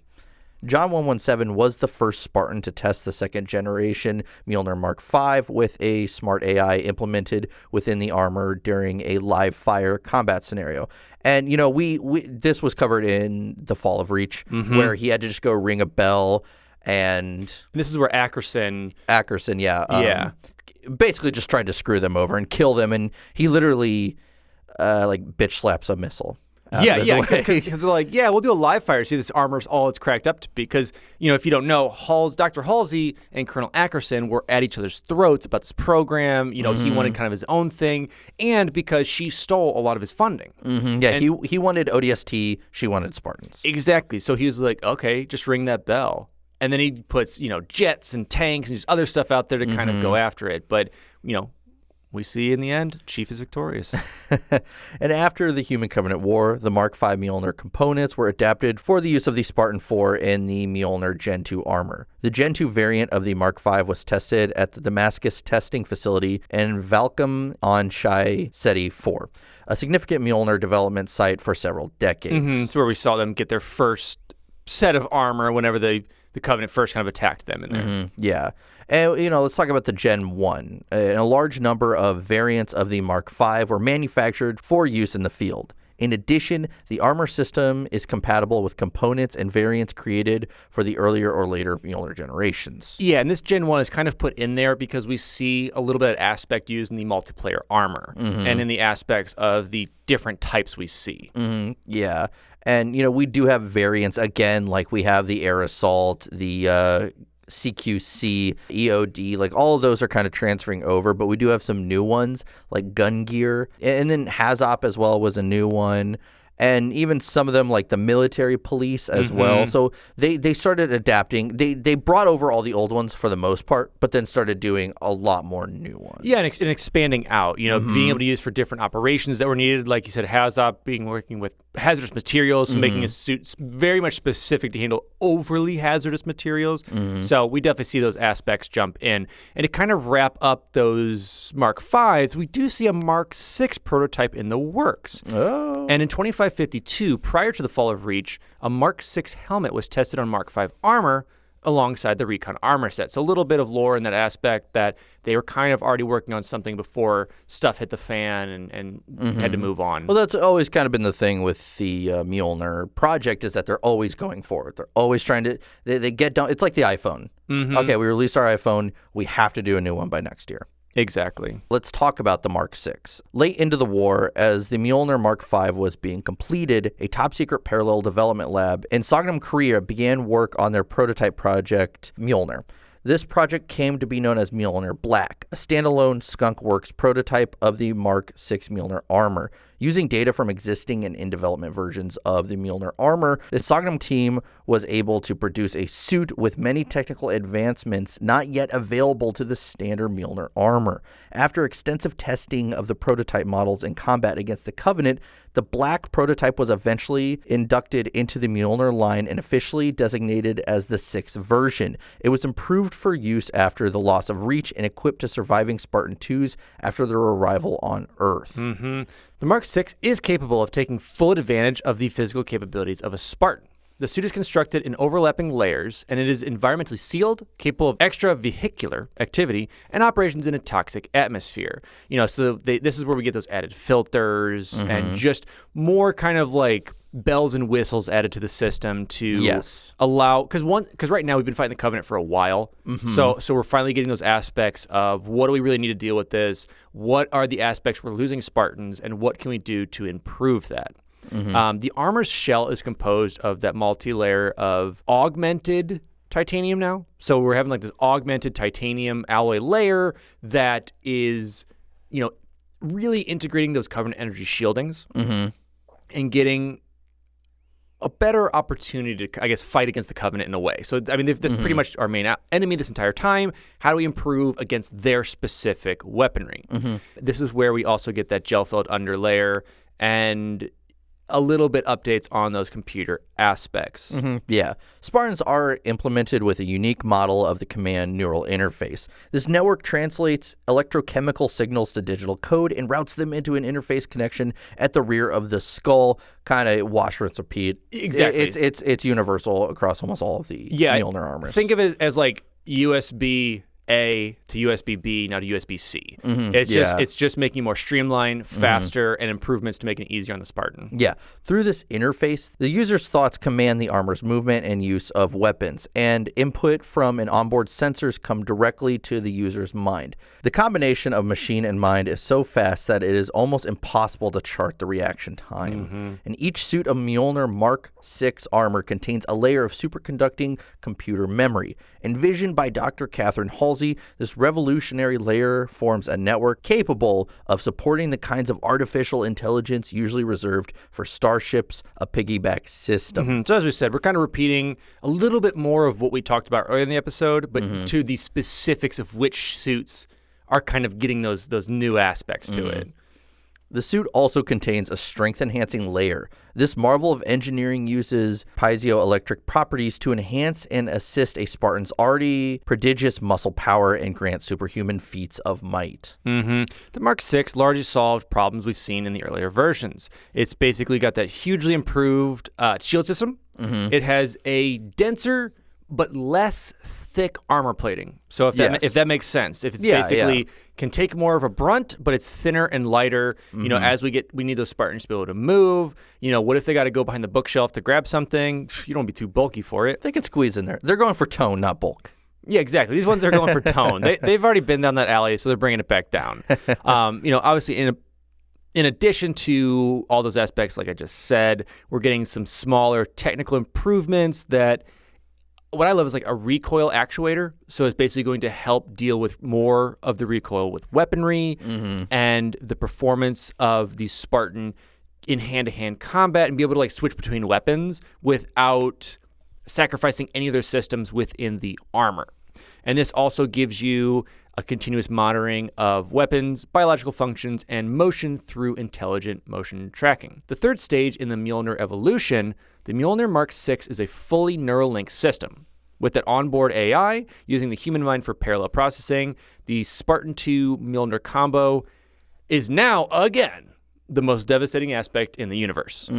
John 117 was the first Spartan to test the second generation Mjolnir Mark V with a smart AI implemented within the armor during a live fire combat scenario. And, you know, we this was covered in The Fall of Reach, where he had to just go ring a bell. And this is where Ackerson, basically just tried to screw them over and kill them. And he literally, bitch slaps a missile. Because they're like, we'll do a live fire. See, this armor's all it's cracked up to be. Because, you know, if you don't know, Dr. Halsey and Colonel Ackerson were at each other's throats about this program. You know, he wanted kind of his own thing, and because she stole a lot of his funding. Yeah, he wanted ODST, she wanted Spartans. Exactly. So he was like, okay, just ring that bell. And then he puts, you know, jets and tanks and just other stuff out there to kind of go after it. But, you know, we see in the end, Chief is victorious. And after the Human Covenant War, the Mark V Mjolnir components were adapted for the use of the Spartan 4 in the Mjolnir Gen 2 armor. The Gen 2 variant of the Mark V was tested at the Damascus testing facility in Valcom on Shai Seti 4, a significant Mjolnir development site for several decades. It's where we saw them get their first set of armor whenever the Covenant first kind of attacked them in there. Yeah. And, you know, let's talk about the Gen 1. A large number of variants of the Mark V were manufactured for use in the field. In addition, the armor system is compatible with components and variants created for the earlier or later Mjolnir generations. Yeah, and this Gen 1 is kind of put in there because we see a little bit of aspect used in the multiplayer armor and in the aspects of the different types we see. Yeah. And, you know, we do have variants, again, like we have the Air Assault, the CQC, EOD, like all of those are kind of transferring over, but we do have some new ones like Gun Gear. And then Hazop as well was a new one. And even some of them like the military police as well. So they started adapting. They brought over all the old ones for the most part, but then started doing a lot more new ones. Yeah, and expanding out, you know, being able to use for different operations that were needed. Like you said, Hazop working with hazardous materials, so making a suit very much specific to handle overly hazardous materials. So we definitely see those aspects jump in. And to kind of wrap up those Mark Vs, we do see a Mark VI prototype in the works. Oh. And in 2552, prior to the Fall of Reach, a Mark VI helmet was tested on Mark V armor alongside the Recon armor set. So a little bit of lore in that aspect that they were kind of already working on something before stuff hit the fan and had to move on. Well, that's always kind of been the thing with the Mjolnir project, is that they're always going forward. They're always trying to, they get down. It's like the iPhone. Okay, we released our iPhone. We have to do a new one by next year. Exactly. Let's talk about the Mark VI. Late into the war, as the Mjolnir Mark V was being completed, a top-secret parallel development lab in Songnam, Korea began work on their prototype project, Mjolnir. This project came to be known as Mjolnir Black, a standalone Skunk Works prototype of the Mark VI Mjolnir armor. Using data from existing and in-development versions of the Mjolnir armor, the Songnam team was able to produce a suit with many technical advancements not yet available to the standard Mjolnir armor. After extensive testing of the prototype models in combat against the Covenant, the Black prototype was eventually inducted into the Mjolnir line and officially designated as the 6th version. It was improved for use after the loss of Reach and equipped to surviving Spartan 2s after their arrival on Earth. The Mark VI is capable of taking full advantage of the physical capabilities of a Spartan. The suit is constructed in overlapping layers, and it is environmentally sealed, capable of extravehicular activity, and operations in a toxic atmosphere. You know, so this is where we get those added filters and just more kind of like bells and whistles added to the system to allow, because right now we've been fighting the Covenant for a while, so we're finally getting those aspects of what do we really need to deal with this, what are the aspects we're losing Spartans, and what can we do to improve that. The armor's shell is composed of that multi-layer of augmented titanium now. So we're having like this augmented titanium alloy layer that is, you know, really integrating those Covenant energy shieldings and getting a better opportunity to, I guess, fight against the Covenant in a way. So, I mean, that's pretty much our main enemy this entire time. How do we improve against their specific weaponry? This is where we also get that gel-filled underlayer, and a little bit updates on those computer aspects. Yeah. Spartans are implemented with a unique model of the command neural interface. This network translates electrochemical signals to digital code and routes them into an interface connection at the rear of the skull, kind of wash, rinse, repeat. Exactly. It's universal across almost all of the Mjolnir armors. Think of it as like USB A to USB B, now to USB C. It's just making it more streamlined, faster, and improvements to making it easier on the Spartan. Yeah. Through this interface, the user's thoughts command the armor's movement and use of weapons, and input from an onboard sensors come directly to the user's mind. The combination of machine and mind is so fast that it is almost impossible to chart the reaction time. And each suit of Mjolnir Mark 6 armor contains a layer of superconducting computer memory. Envisioned by Dr. Catherine Halsey, this revolutionary layer forms a network capable of supporting the kinds of artificial intelligence usually reserved for starships, a piggyback system. So as we said, we're kind of repeating a little bit more of what we talked about earlier in the episode, but to the specifics of which suits are kind of getting those new aspects to it. The suit also contains a strength-enhancing layer. This marvel of engineering uses piezoelectric properties to enhance and assist a Spartan's already prodigious muscle power and grant superhuman feats of might. The Mark 6 largely solved problems we've seen in the earlier versions. It's basically got that hugely improved shield system. It has a denser but less thick armor plating. So if that makes sense, if it's basically can take more of a brunt, but it's thinner and lighter. You know, as we need those Spartans to be able to move. You know, what if they got to go behind the bookshelf to grab something? You don't want to be too bulky for it. They can squeeze in there. They're going for tone, not bulk. Yeah, exactly. These ones are going for tone. They've already been down that alley, so they're bringing it back down. You know, obviously in addition to all those aspects, like I just said, we're getting some smaller technical improvements that. What I love is like a recoil actuator. So it's basically going to help deal with more of the recoil with weaponry and the performance of the Spartan in hand-to-hand combat and be able to like switch between weapons without sacrificing any of their systems within the armor. And this also gives you a continuous monitoring of weapons, biological functions, and motion through intelligent motion tracking. The third stage in the Mjolnir evolution, the Mjolnir Mark 6 is a fully neural link system. With that onboard AI, using the human mind for parallel processing, the Spartan 2 Mjolnir combo is now, again, the most devastating aspect in the universe.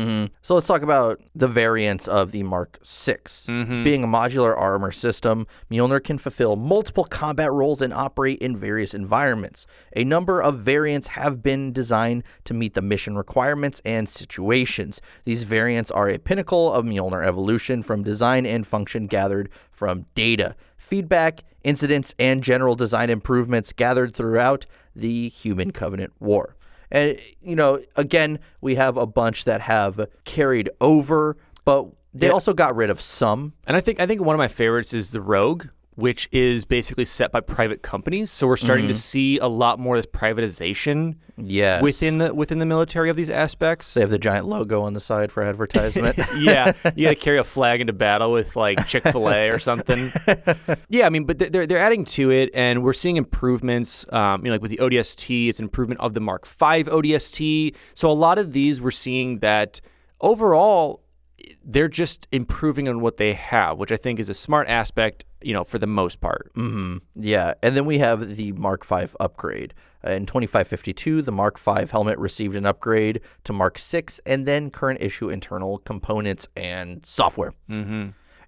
So let's talk about the variants of the Mark 6. Being a modular armor system, Mjolnir can fulfill multiple combat roles and operate in various environments. A number of variants have been designed to meet the mission requirements and situations. These variants are a pinnacle of Mjolnir evolution from design and function gathered from data, feedback, incidents, and general design improvements gathered throughout the Human Covenant War. And, you know, again, we have a bunch that have carried over, but they also got rid of some. And I think one of my favorites is the Rogue, which is basically set by private companies. So we're starting to see a lot more of this privatization within the military of these aspects. They have the giant logo on the side for advertisement. Yeah, you got to carry a flag into battle with like Chick-fil-A or something. Yeah, I mean, but they're adding to it, and we're seeing improvements. You know, like with the ODST, it's an improvement of the Mark 5 ODST. So a lot of these, we're seeing that overall, they're just improving on what they have, which I think is a smart aspect, you know, for the most part. Yeah, and then we have the Mark 5 upgrade. In 2552, the Mark 5 helmet received an upgrade to Mark 6 and then current issue internal components and software.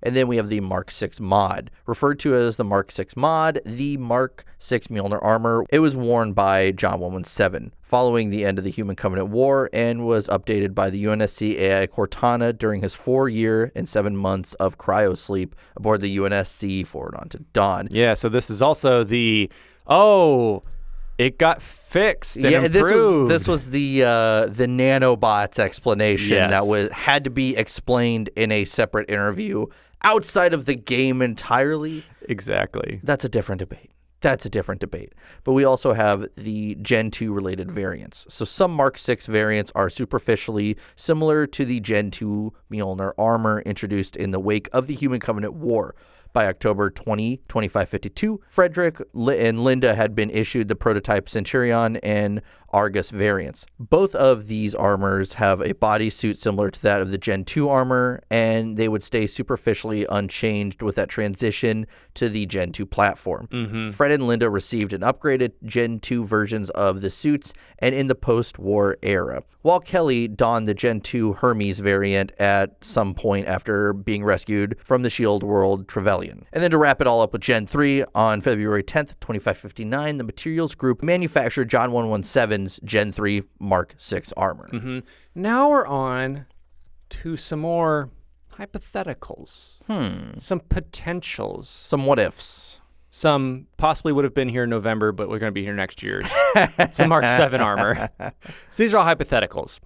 And then we have the Mark 6 mod, referred to as the Mark 6 mod, the Mark 6 Mjolnir armor. It was worn by John 117 following the end of the Human Covenant War and was updated by the UNSC AI Cortana during his 4-year and 7 months of cryosleep aboard the UNSC Forward Onto Dawn. Yeah, so this is also the, it got fixed and improved. This was the nanobots explanation that had to be explained in a separate interview outside of the game entirely. Exactly. That's a different debate. But we also have the Gen 2 related variants. So some Mark 6 variants are superficially similar to the Gen 2 Mjolnir armor introduced in the wake of the Human Covenant War. By October 20, 2552, Frederick and Linda had been issued the prototype Centurion and Argus variants. Both of these armors have a bodysuit similar to that of the Gen 2 armor, and they would stay superficially unchanged with that transition to the Gen 2 platform. Fred and Linda received an upgraded Gen 2 versions of the suits and in the post-war era, while Kelly donned the Gen 2 Hermes variant at some point after being rescued from the SHIELD world Trevelyan. And then to wrap it all up with Gen 3, on February 10th, 2559, the Materials Group manufactured John 117's Gen 3 Mark 6 armor. Now we're on to some more hypotheticals, some potentials, Some what ifs. some possibly would have been here in November, but we're going to be here next year's. Some Mark 7 armor. So these are all hypotheticals.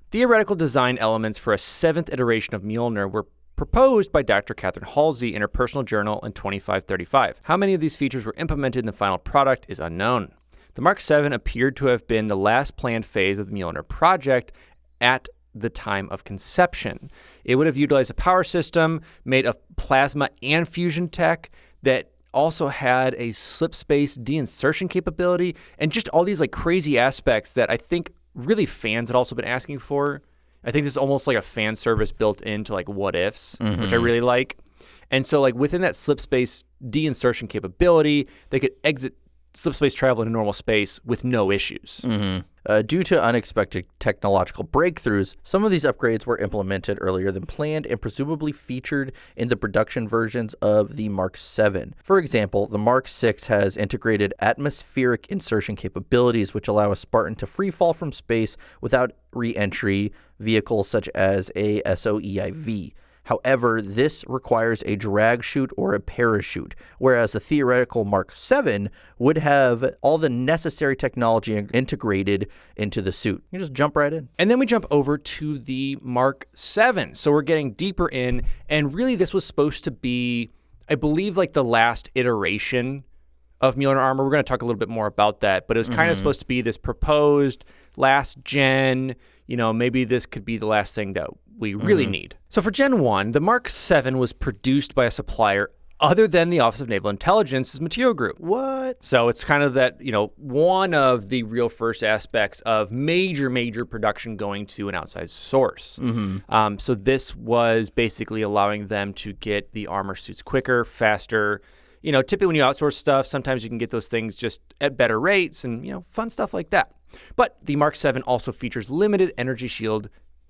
Theoretical design elements for a 7th iteration of Mjolnir were proposed by Dr. Catherine Halsey in her personal journal in 2535. How many of these features were implemented in the final product is unknown. The Mark 7 appeared to have been the last planned phase of the Mjolnir project at the time of conception. It would have utilized a power system made of plasma and fusion tech that also had a slip space de-insertion capability and just all these like crazy aspects that I think really fans had also been asking for. I think this is almost like a fan service built into like what ifs, which I really like. And so like within that slip space de-insertion capability, they could exit slip space travel into normal space with no issues. Due to unexpected technological breakthroughs, some of these upgrades were implemented earlier than planned and presumably featured in the production versions of the Mark 7. For example, the Mark 6 has integrated atmospheric insertion capabilities, which allow a Spartan to free fall from space without re-entry vehicles such as a SOEIV. However, this requires a drag chute or a parachute, whereas the theoretical Mark 7 would have all the necessary technology integrated into the suit. You just jump right in. And then we jump over to the Mark 7. So we're getting deeper in, and really this was supposed to be, I believe, like the last iteration of Mjolnir armor. We're going to talk a little bit more about that, but it was kind of supposed to be this proposed last gen, maybe this could be the last thing that we really need. So for Gen 1, the Mark 7 was produced by a supplier other than the Office of Naval Intelligence's Material Group. What? So it's kind of that, one of the real first aspects of major production going to an outside source. So this was basically allowing them to get the armor suits quicker, faster. Typically when you outsource stuff, sometimes you can get those things just at better rates and, fun stuff like that. But the Mark 7 also features limited energy shield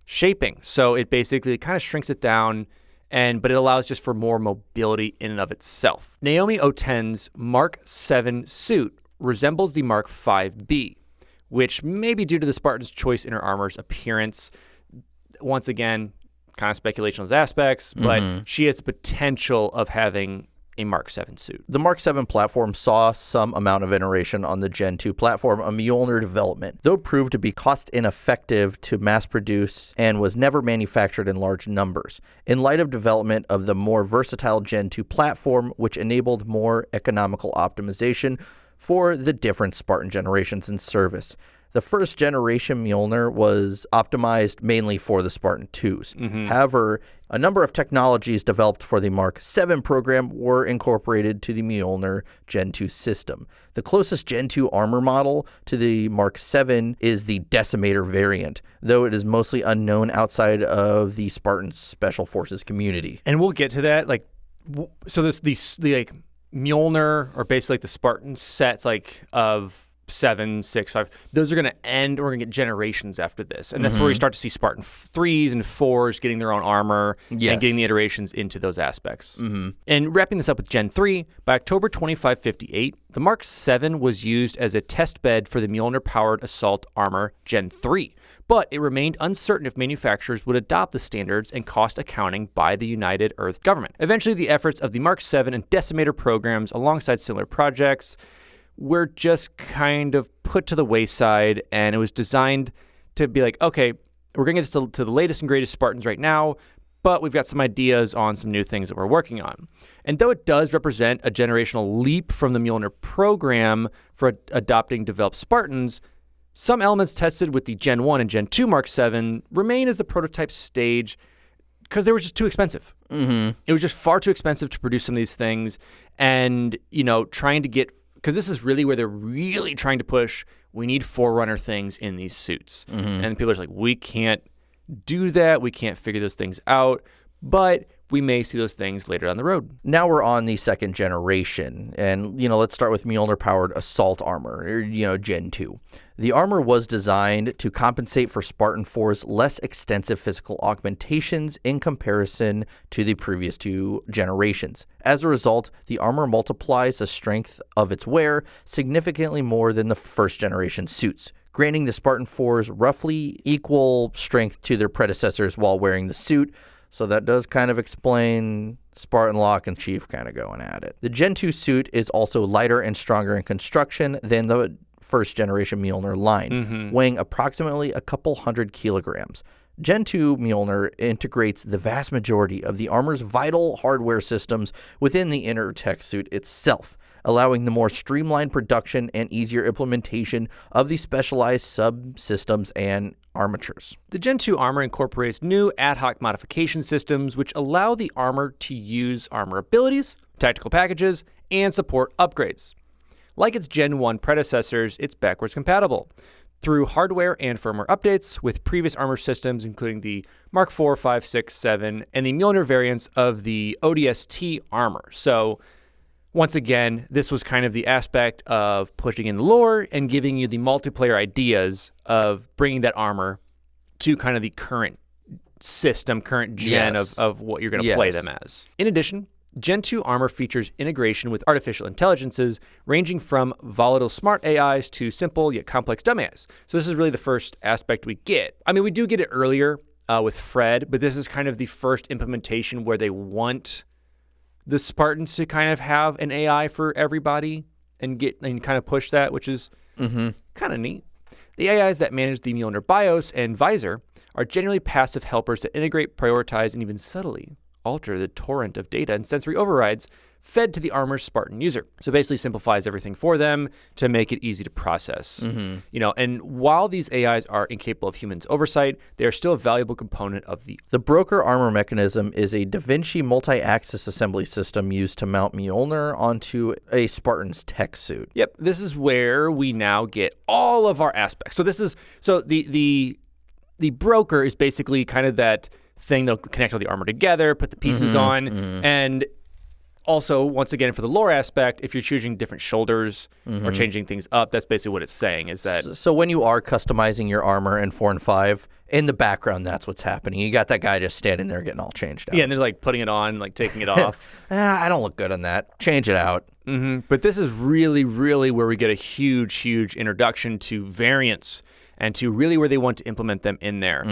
shaping. So it basically kind of shrinks it down, but it allows just for more mobility in and of itself. Naomi Oten's Mark 7 suit resembles the Mark 5B, which may be due to the Spartan's choice in her armor's appearance. Once again, kind of speculation on those aspects, but she has the potential of having a Mark 7 suit. The Mark 7 platform saw some amount of iteration on the Gen 2 platform, a Mjolnir development, though it proved to be cost ineffective to mass produce and was never manufactured in large numbers. In light of development of the more versatile Gen 2 platform, which enabled more economical optimization for the different Spartan generations in service. The first generation Mjolnir was optimized mainly for the Spartan 2s. However, a number of technologies developed for the Mark 7 program were incorporated to the Mjolnir Gen 2 system. The closest Gen 2 armor model to the Mark 7 is the Decimator variant, though it is mostly unknown outside of the Spartan Special Forces community. And we'll get to that. So the Mjolnir, or basically like the Spartan sets of 7, 6, 5. Those are going to end, or we're going to get generations after this. And that's where we start to see Spartan 3s and 4s getting their own armor and getting the iterations into those aspects. And wrapping this up with Gen 3, by October 2558, the Mark 7 was used as a test bed for the Mjolnir-powered assault armor Gen 3. But it remained uncertain if manufacturers would adopt the standards and cost accounting by the United Earth government. Eventually, the efforts of the Mark 7 and Decimator programs, alongside similar projects, were just kind of put to the wayside, and it was designed to be like, okay, we're going to get to the latest and greatest Spartans right now, but we've got some ideas on some new things that we're working on. And though it does represent a generational leap from the Mjolnir program for adopting developed Spartans, some elements tested with the Gen 1 and Gen 2 Mark 7 remain as the prototype stage because they were just too expensive. It was just far too expensive to produce some of these things, and, trying to get, because this is really where they're really trying to push we need Forerunner things in these suits. And people are like, we can't do that. We can't figure those things out. But we may see those things later down the road. Now we're on the second generation, and, let's start with Mjolnir-powered assault armor, or, Gen 2. The armor was designed to compensate for Spartan 4's less extensive physical augmentations in comparison to the previous 2 generations. As a result, the armor multiplies the strength of its wear significantly more than the first generation suits, granting the Spartan 4s roughly equal strength to their predecessors while wearing the suit. So that does kind of explain Spartan Locke and Chief kind of going at it. The Gen 2 suit is also lighter and stronger in construction than the first generation Mjolnir line, weighing approximately a couple hundred kilograms. Gen 2 Mjolnir integrates the vast majority of the armor's vital hardware systems within the inner tech suit itself, allowing the more streamlined production and easier implementation of the specialized subsystems and armatures. The Gen 2 armor incorporates new ad hoc modification systems which allow the armor to use armor abilities, tactical packages, and support upgrades. Like its Gen 1 predecessors, it's backwards compatible through hardware and firmware updates with previous armor systems, including the Mark 4, 5, 6, 7, and the Mjolnir variants of the ODST armor. So once again, this was kind of the aspect of pushing in the lore and giving you the multiplayer ideas of bringing that armor to kind of the current system, current gen of what you're going to play them as. In addition, Gen 2 armor features integration with artificial intelligences ranging from volatile smart AIs to simple yet complex dumb AIs. So this is really the first aspect we get. I mean, we do get it earlier with Fred, but this is kind of the first implementation where they want the Spartans to kind of have an AI for everybody and kind of push that, which is kind of neat. The AIs that manage the Mjolnir BIOS and visor are generally passive helpers that integrate, prioritize, and even subtly alter the torrent of data and sensory overrides fed to the armor's Spartan user. So basically simplifies everything for them to make it easy to process. And while these AIs are incapable of humans' oversight, they are still a valuable component of the broker armor mechanism is a Da Vinci multi-axis assembly system used to mount Mjolnir onto a Spartan's tech suit. Yep, this is where we now get all of our aspects. So the broker is basically kind of that thing that'll connect all the armor together, put the pieces on, and also, once again, for the lore aspect, if you're choosing different shoulders or changing things up, that's basically what it's saying is that... So when you are customizing your armor in 4 and 5, in the background, that's what's happening. You got that guy just standing there getting all changed out. Yeah, and they're like putting it on, like taking it off. I don't look good on that. Change it out. But this is really, really where we get a huge, huge introduction to variants and to really where they want to implement them in there.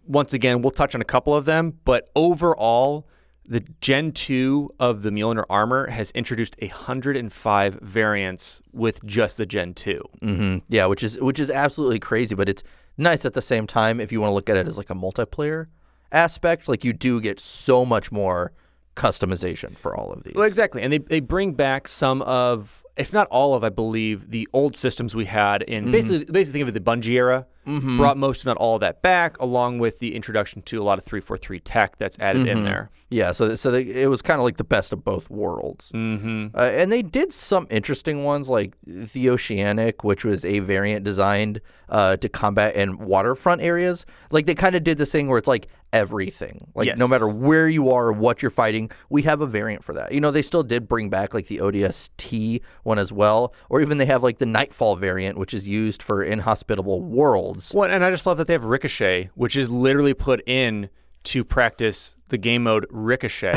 Once again, we'll touch on a couple of them, but overall, the Gen 2 of the Mjolnir armor has introduced 105 variants with just the Gen 2. Yeah, which is absolutely crazy, but it's nice at the same time if you want to look at it as like a multiplayer aspect. Like you do get so much more customization for all of these. Well, exactly, and they bring back some of, if not all of, I believe, the old systems we had in basically think of it the Bungie era. Brought most, if not all of that back, along with the introduction to a lot of 343 tech that's added in there. Yeah, so it was kind of like the best of both worlds. And they did some interesting ones, like the Oceanic, which was a variant designed to combat in waterfront areas. Like they kind of did this thing where it's like everything. Like no matter where you are or what you're fighting, we have a variant for that. They still did bring back like the ODST one as well, or even they have like the Nightfall variant, which is used for inhospitable worlds. Well, and I just love that they have Ricochet, which is literally put in to practice the game mode Ricochet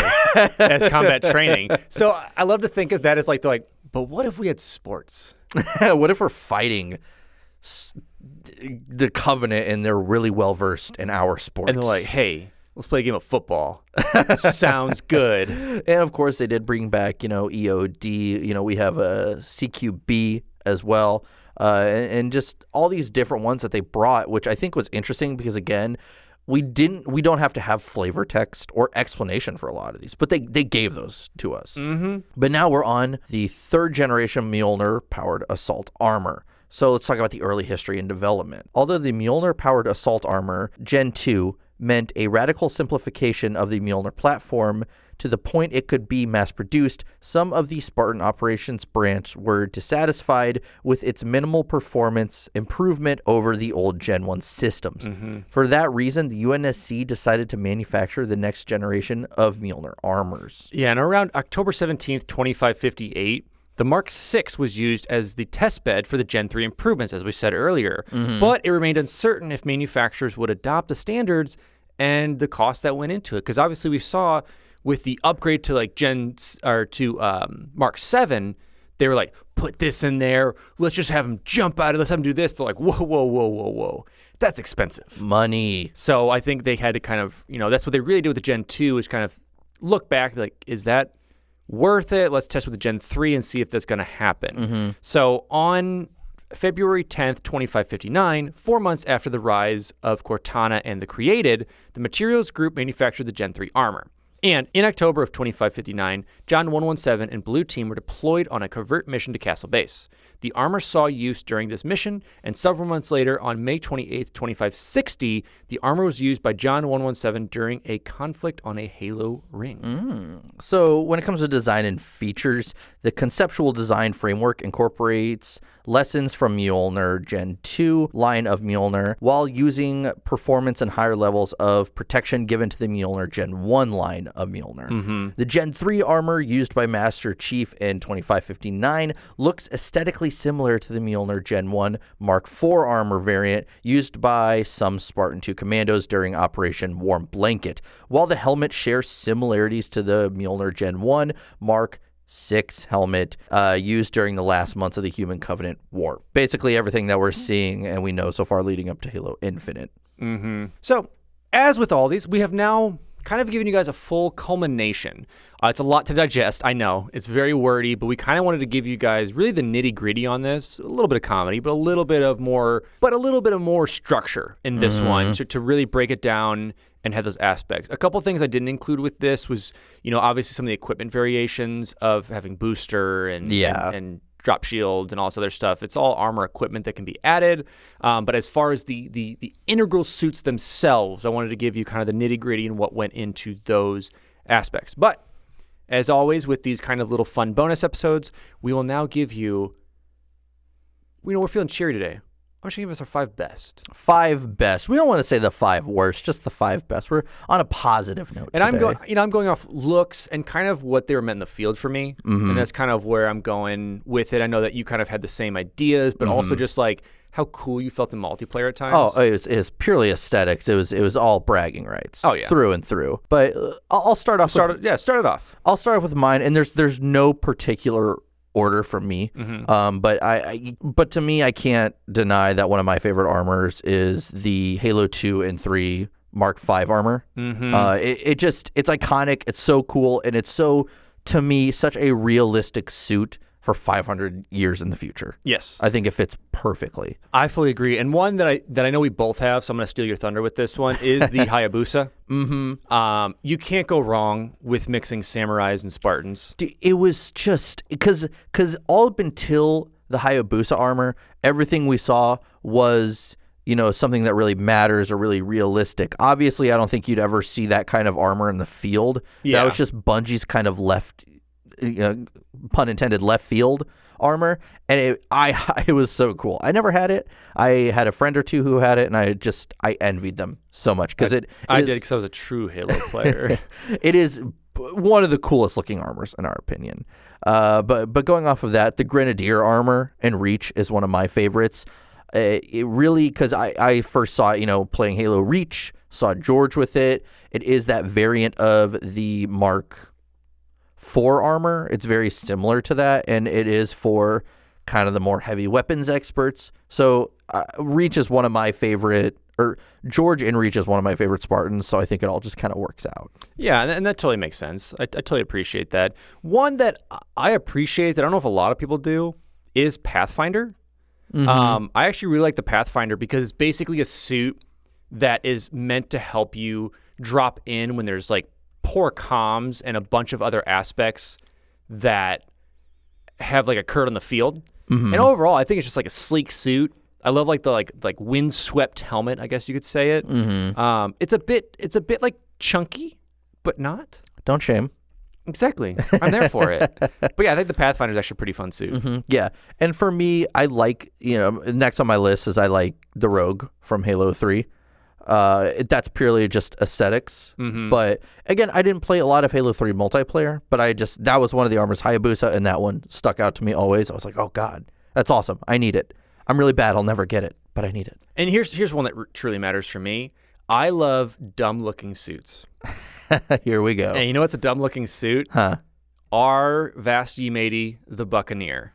as combat training. So I love to think of that as like, but what if we had sports? What if we're fighting the Covenant and they're really well-versed in our sports? And they're like, hey, let's play a game of football. Sounds good. And of course, they did bring back, EOD. We have a CQB as well. And just all these different ones that they brought, which I think was interesting because, again, we don't have to have flavor text or explanation for a lot of these, but they gave those to us. But now we're on the 3rd generation Mjolnir-powered assault armor. So let's talk about the early history and development. Although the Mjolnir-powered assault armor, Gen 2, meant a radical simplification of the Mjolnir platform to the point it could be mass-produced, some of the Spartan operations branch were dissatisfied with its minimal performance improvement over the old Gen 1 systems. For that reason, the UNSC decided to manufacture the next generation of Mjolnir armors. Yeah, and around October 17th, 2558, the Mark 6 was used as the test bed for the Gen 3 improvements, as we said earlier. But it remained uncertain if manufacturers would adopt the standards and the cost that went into it. Because obviously we saw with the upgrade to like Mark 7, they were like, put this in there. Let's just have them jump out of this. Let's have them do this. They're like, whoa. That's expensive. Money. So I think they had to kind of, that's what they really did with the Gen 2 is kind of look back and be like, is that worth it? Let's test with the Gen 3 and see if that's going to happen. So on February 10th, 2559, 4 months after the rise of Cortana and the Created, the Materials Group manufactured the Gen 3 armor. And in October of 2559, John 117 and Blue Team were deployed on a covert mission to Castle Base. The armor saw use during this mission, and several months later, on May 28th, 2560, the armor was used by John 117 during a conflict on a Halo ring. So when it comes to design and features, the conceptual design framework incorporates lessons from Mjolnir Gen 2 line of Mjolnir while using performance and higher levels of protection given to the Mjolnir Gen 1 line of Mjolnir. The Gen 3 armor used by Master Chief in 2559 looks aesthetically similar to the Mjolnir Gen 1 Mark 4 armor variant used by some Spartan 2 commandos during Operation Warm Blanket, while the helmet shares similarities to the Mjolnir Gen 1 Mark 6 helmet used during the last months of the Human Covenant War. Basically everything that we're seeing and we know so far leading up to Halo Infinite. So as with all these, we have now kind of given you guys a full culmination. It's a lot to digest, I know. It's very wordy, but we kind of wanted to give you guys really the nitty-gritty on this. A little bit of comedy, but a little bit of more structure in this one to really break it down and have those aspects. A couple things I didn't include with this was, obviously some of the equipment variations of having booster and drop shields and all this other stuff. It's all armor equipment that can be added. But as far as the integral suits themselves, I wanted to give you kind of the nitty-gritty and what went into those aspects. But as always, with these kind of little fun bonus episodes, we will now give you, we're feeling cheery today. I'm just going to give us our 5 best. 5 best. We don't want to say the 5 worst, just the 5 best. We're on a positive note and today. I'm going off looks and kind of what they were meant in the field for me. And that's kind of where I'm going with it. I know that you kind of had the same ideas, but also just like how cool you felt in multiplayer at times. Oh, it was purely aesthetics. It was all bragging rights. Oh, yeah. Through and through. But I'll start off. Start it off. I'll start off with mine, and there's no particular order from me. But to me, I can't deny that one of my favorite armors is the Halo 2 and 3 Mark 5 armor. It's iconic. It's so cool, and it's so, to me, such a realistic suit for 500 years in the future. Yes. I think it fits perfectly. I fully agree. And one that I know we both have, so I'm going to steal your thunder with this one, is the Hayabusa. You can't go wrong with mixing samurais and Spartans. Dude, it was just, because all up until the Hayabusa armor, everything we saw was, something that really matters or really realistic. Obviously, I don't think you'd ever see that kind of armor in the field. Yeah. That was just Bungie's kind of pun intended, left field armor, and it was so cool. I never had it. I had a friend or two who had it, and I envied them so much because I did because I was a true Halo player. It is one of the coolest looking armors in our opinion. But going off of that, the Grenadier armor and Reach is one of my favorites. It really, because I first saw it, playing Halo Reach, saw George with it. It is that variant of the Mark 4 armor. It's very similar to that, and it is for kind of the more heavy weapons experts. So Reach is one of my favorite, or George in Reach is one of my favorite Spartans, so I think it all just kind of works out. Yeah, and that totally makes sense. I totally appreciate that. One that I appreciate that I don't know if a lot of people do is Pathfinder. I actually really like the Pathfinder because it's basically a suit that is meant to help you drop in when there's like poor comms and a bunch of other aspects that have like occurred on the field. And overall, I think it's just like a sleek suit. I love like the like windswept helmet, I guess you could say it. It's a bit like chunky, but not. Don't shame. Exactly. I'm there for it. But yeah, I think the Pathfinder is actually a pretty fun suit. Yeah. And for me, I like, next on my list is I like the Rogue from Halo 3. That's purely just aesthetics. But again, I didn't play a lot of Halo 3 multiplayer, but that was one of the armors, Hayabusa, and that one stuck out to me always. I was like, oh God, that's awesome. I need it. I'm really bad. I'll never get it, but I need it. And here's one that truly matters for me. I love dumb-looking suits. Here we go. And you know what's a dumb-looking suit? Huh? Our vast ye matey, the Buccaneer.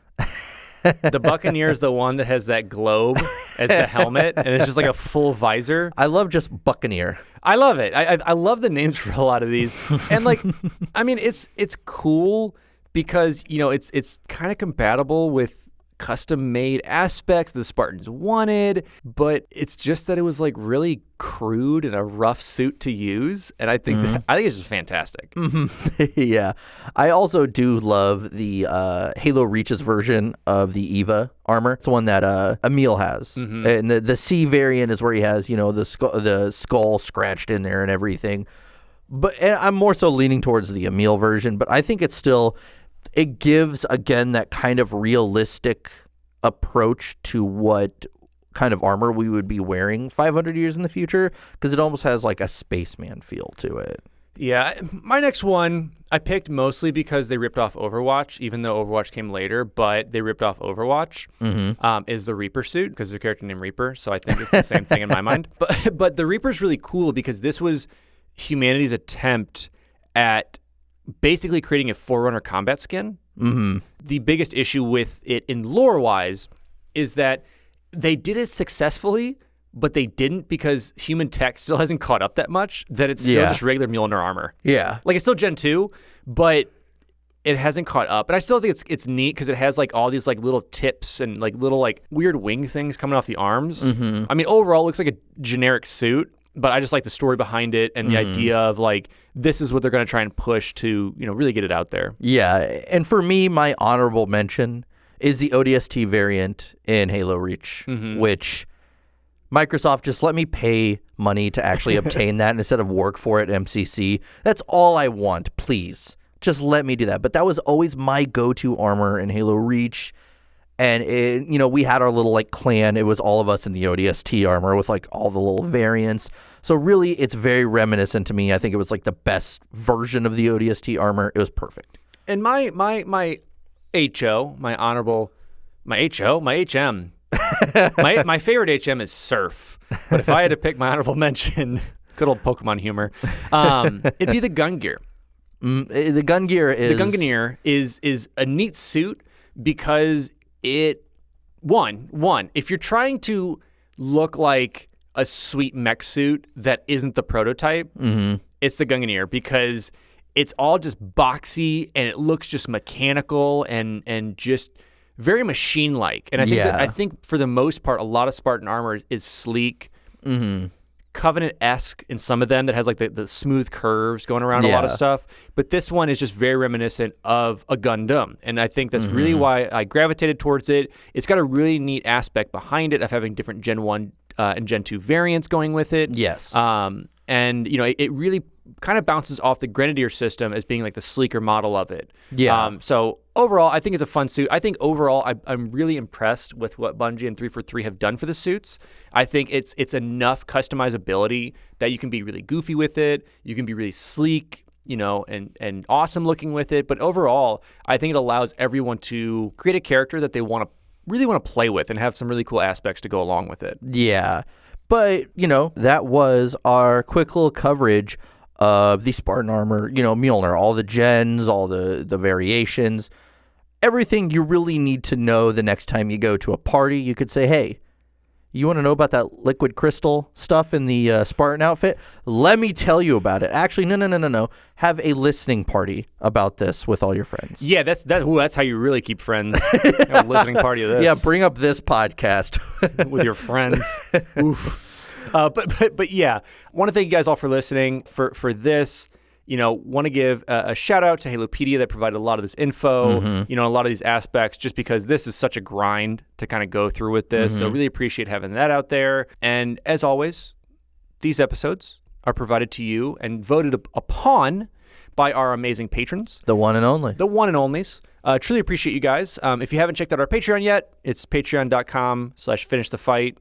The Buccaneer is the one that has that globe as the helmet, and it's just like a full visor. I love just Buccaneer. I love it. I love the names for a lot of these. And like, I mean, it's cool because, it's kind of compatible with custom-made aspects the Spartans wanted, but it's just that it was like really crude and a rough suit to use, and I think it's just fantastic. Yeah, I also do love the Halo Reach's version of the Eva armor. It's one that Emil has, and the C variant is where he has the skull scratched in there and everything. And I'm more so leaning towards the Emil version, but I think it gives, again, that kind of realistic approach to what kind of armor we would be wearing 500 years in the future, because it almost has like a spaceman feel to it. Yeah, my next one I picked mostly because they ripped off Overwatch, even though Overwatch came later, but they ripped off Overwatch, is the Reaper suit, because there's a character named Reaper, so I think it's the same thing in my mind. But the Reaper's really cool because this was humanity's attempt at basically creating a Forerunner combat skin. The biggest issue with it in lore-wise is that they did it successfully, but they didn't because human tech still hasn't caught up that much, that it's still just regular Mjolnir armor. Yeah. Like, it's still Gen 2, but it hasn't caught up. But I still think it's neat because it has like all these like little tips and like little like weird wing things coming off the arms. I mean, overall, it looks like a generic suit, but I just like the story behind it and the idea of like, this is what they're going to try and push to, really get it out there. Yeah. And for me, my honorable mention is the ODST variant in Halo Reach, which Microsoft just let me pay money to actually obtain that instead of work for it at MCC. That's all I want, please. Just let me do that. But that was always my go-to armor in Halo Reach. And, we had our little, like, clan. It was all of us in the ODST armor with, like, all the little variants. So, really, it's very reminiscent to me. I think it was, like, the best version of the ODST armor. It was perfect. And my HO, my HM, my favorite HM is Surf. But if I had to pick my honorable mention, good old Pokemon humor, it'd be the gun gear. The gun gear is a neat suit because it if you're trying to look like a sweet mech suit that isn't the prototype, it's the Gungnir because it's all just boxy and it looks just mechanical and just very machine-like. And I think for the most part, a lot of Spartan armor is sleek, Covenant-esque in some of them that has like the smooth curves going around a lot of stuff. But this one is just very reminiscent of a Gundam. And I think that's really why I gravitated towards it. It's got a really neat aspect behind it of having different Gen 1 and Gen 2 variants going with it. Yes. And, it really kind of bounces off the Grenadier system as being like the sleeker model of it. Yeah. So overall, I think it's a fun suit. I think overall, I'm really impressed with what Bungie and 343 have done for the suits. I think it's enough customizability that you can be really goofy with it. You can be really sleek, and awesome looking with it. But overall, I think it allows everyone to create a character that they really want to play with and have some really cool aspects to go along with it. Yeah. But, that was our quick little coverage of the Spartan armor, Mjolnir, all the gens, all the variations, everything you really need to know the next time you go to a party. You could say, hey, you want to know about that liquid crystal stuff in the Spartan outfit? Let me tell you about it. Actually, no. Have a listening party about this with all your friends. Yeah, that's how you really keep friends. Have a listening party of this. Yeah, bring up this podcast with your friends. Oof. But yeah, want to thank you guys all for listening for this. Want to give a shout out to Halopedia that provided a lot of this info, a lot of these aspects, just because this is such a grind to kind of go through with this. So really appreciate having that out there. And as always, these episodes are provided to you and voted upon by our amazing patrons. The one and only. The one and onlys. Truly appreciate you guys. If you haven't checked out our Patreon yet, it's patreon.com/finishthefight.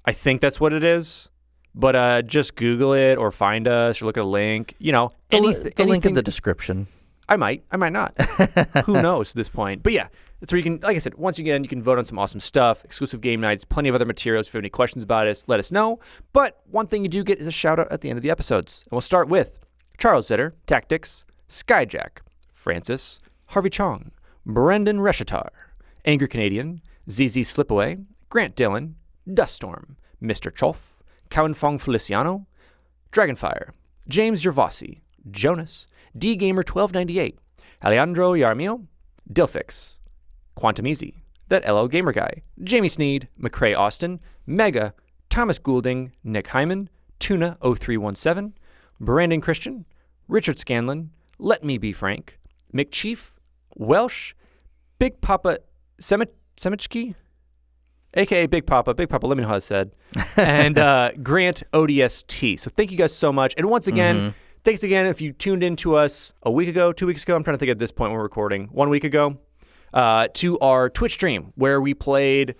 I think that's what it is. But just Google it or find us or look at a link. You know, The anything. link in the description. I might not. Who knows at this point? But yeah, that's where you can, like I said, once again, you can vote on some awesome stuff, exclusive game nights, plenty of other materials. If you have any questions about us, let us know. But one thing you do get is a shout out at the end of the episodes. And we'll start with Charles Zitter, Taqtix, Skyjack, Francis, Harvey Chong, Brendan Reshetar, AngryCanadien, ZZ Slipaway, Grant Dillon, Duststorm, Mr. Chofe, Cowyn Fong-Feliciano, DragonFire, James Yervasi, Jonas, DGamer1298, Alejandro Jaramillo, Dilfix, QuantumEasy, thatLIgamerguy, Jamie Sneed, McCrae Austin, Mega, Thomas Goulding, Nick Heimann, Tuna0317, Brandon Christian, Richard Scanland, LetMeBeFrank, McChief, Welsh, Big PapaSemechki, a.k.a. Big Papa, let me know how it's said, and GrantODST. So thank you guys so much. And once again, thanks again if you tuned in to us a week ago, 2 weeks ago. I'm trying to think at this point when we're recording. 1 week ago to our Twitch stream where we played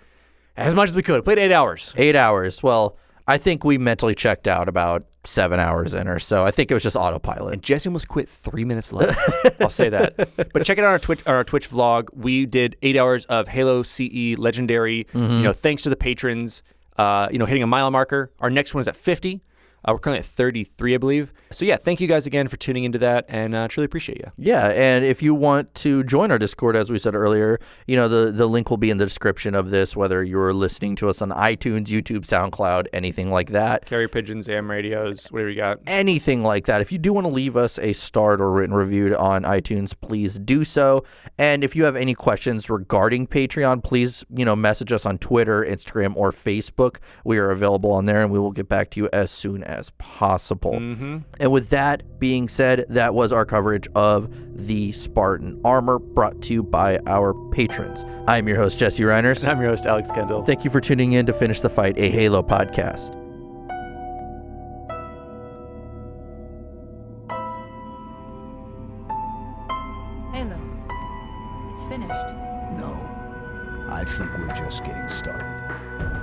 as much as we could. Played 8 hours. 8 hours. Well, I think we mentally checked out about 7 hours in or so. I think it was just autopilot. And Jesse almost quit 3 minutes left. I'll say that. But check it out on our Twitch vlog. We did 8 hours of Halo CE Legendary. You know, thanks to the patrons. Hitting a mile marker. Our next one is at 50. We're currently at 33, I believe. So yeah, thank you guys again for tuning into that, and truly appreciate you. Yeah, and if you want to join our Discord, as we said earlier, you know, the link will be in the description of this, whether you're listening to us on iTunes, YouTube, SoundCloud, anything like that. Carrier pigeons, AM radios, whatever you got. Anything like that. If you do want to leave us a starred or written review on iTunes, please do so. And if you have any questions regarding Patreon, please, message us on Twitter, Instagram, or Facebook. We are available on there, and we will get back to you as soon as possible. And with that being said, that was our coverage of the Spartan armor brought to you by our patrons. I'm your host, Jesse Reiners. And I'm your host, Alex Kendall. Thank you for tuning in to Finish the Fight, a Halo podcast. Halo. It's finished. No, I think we're just getting started.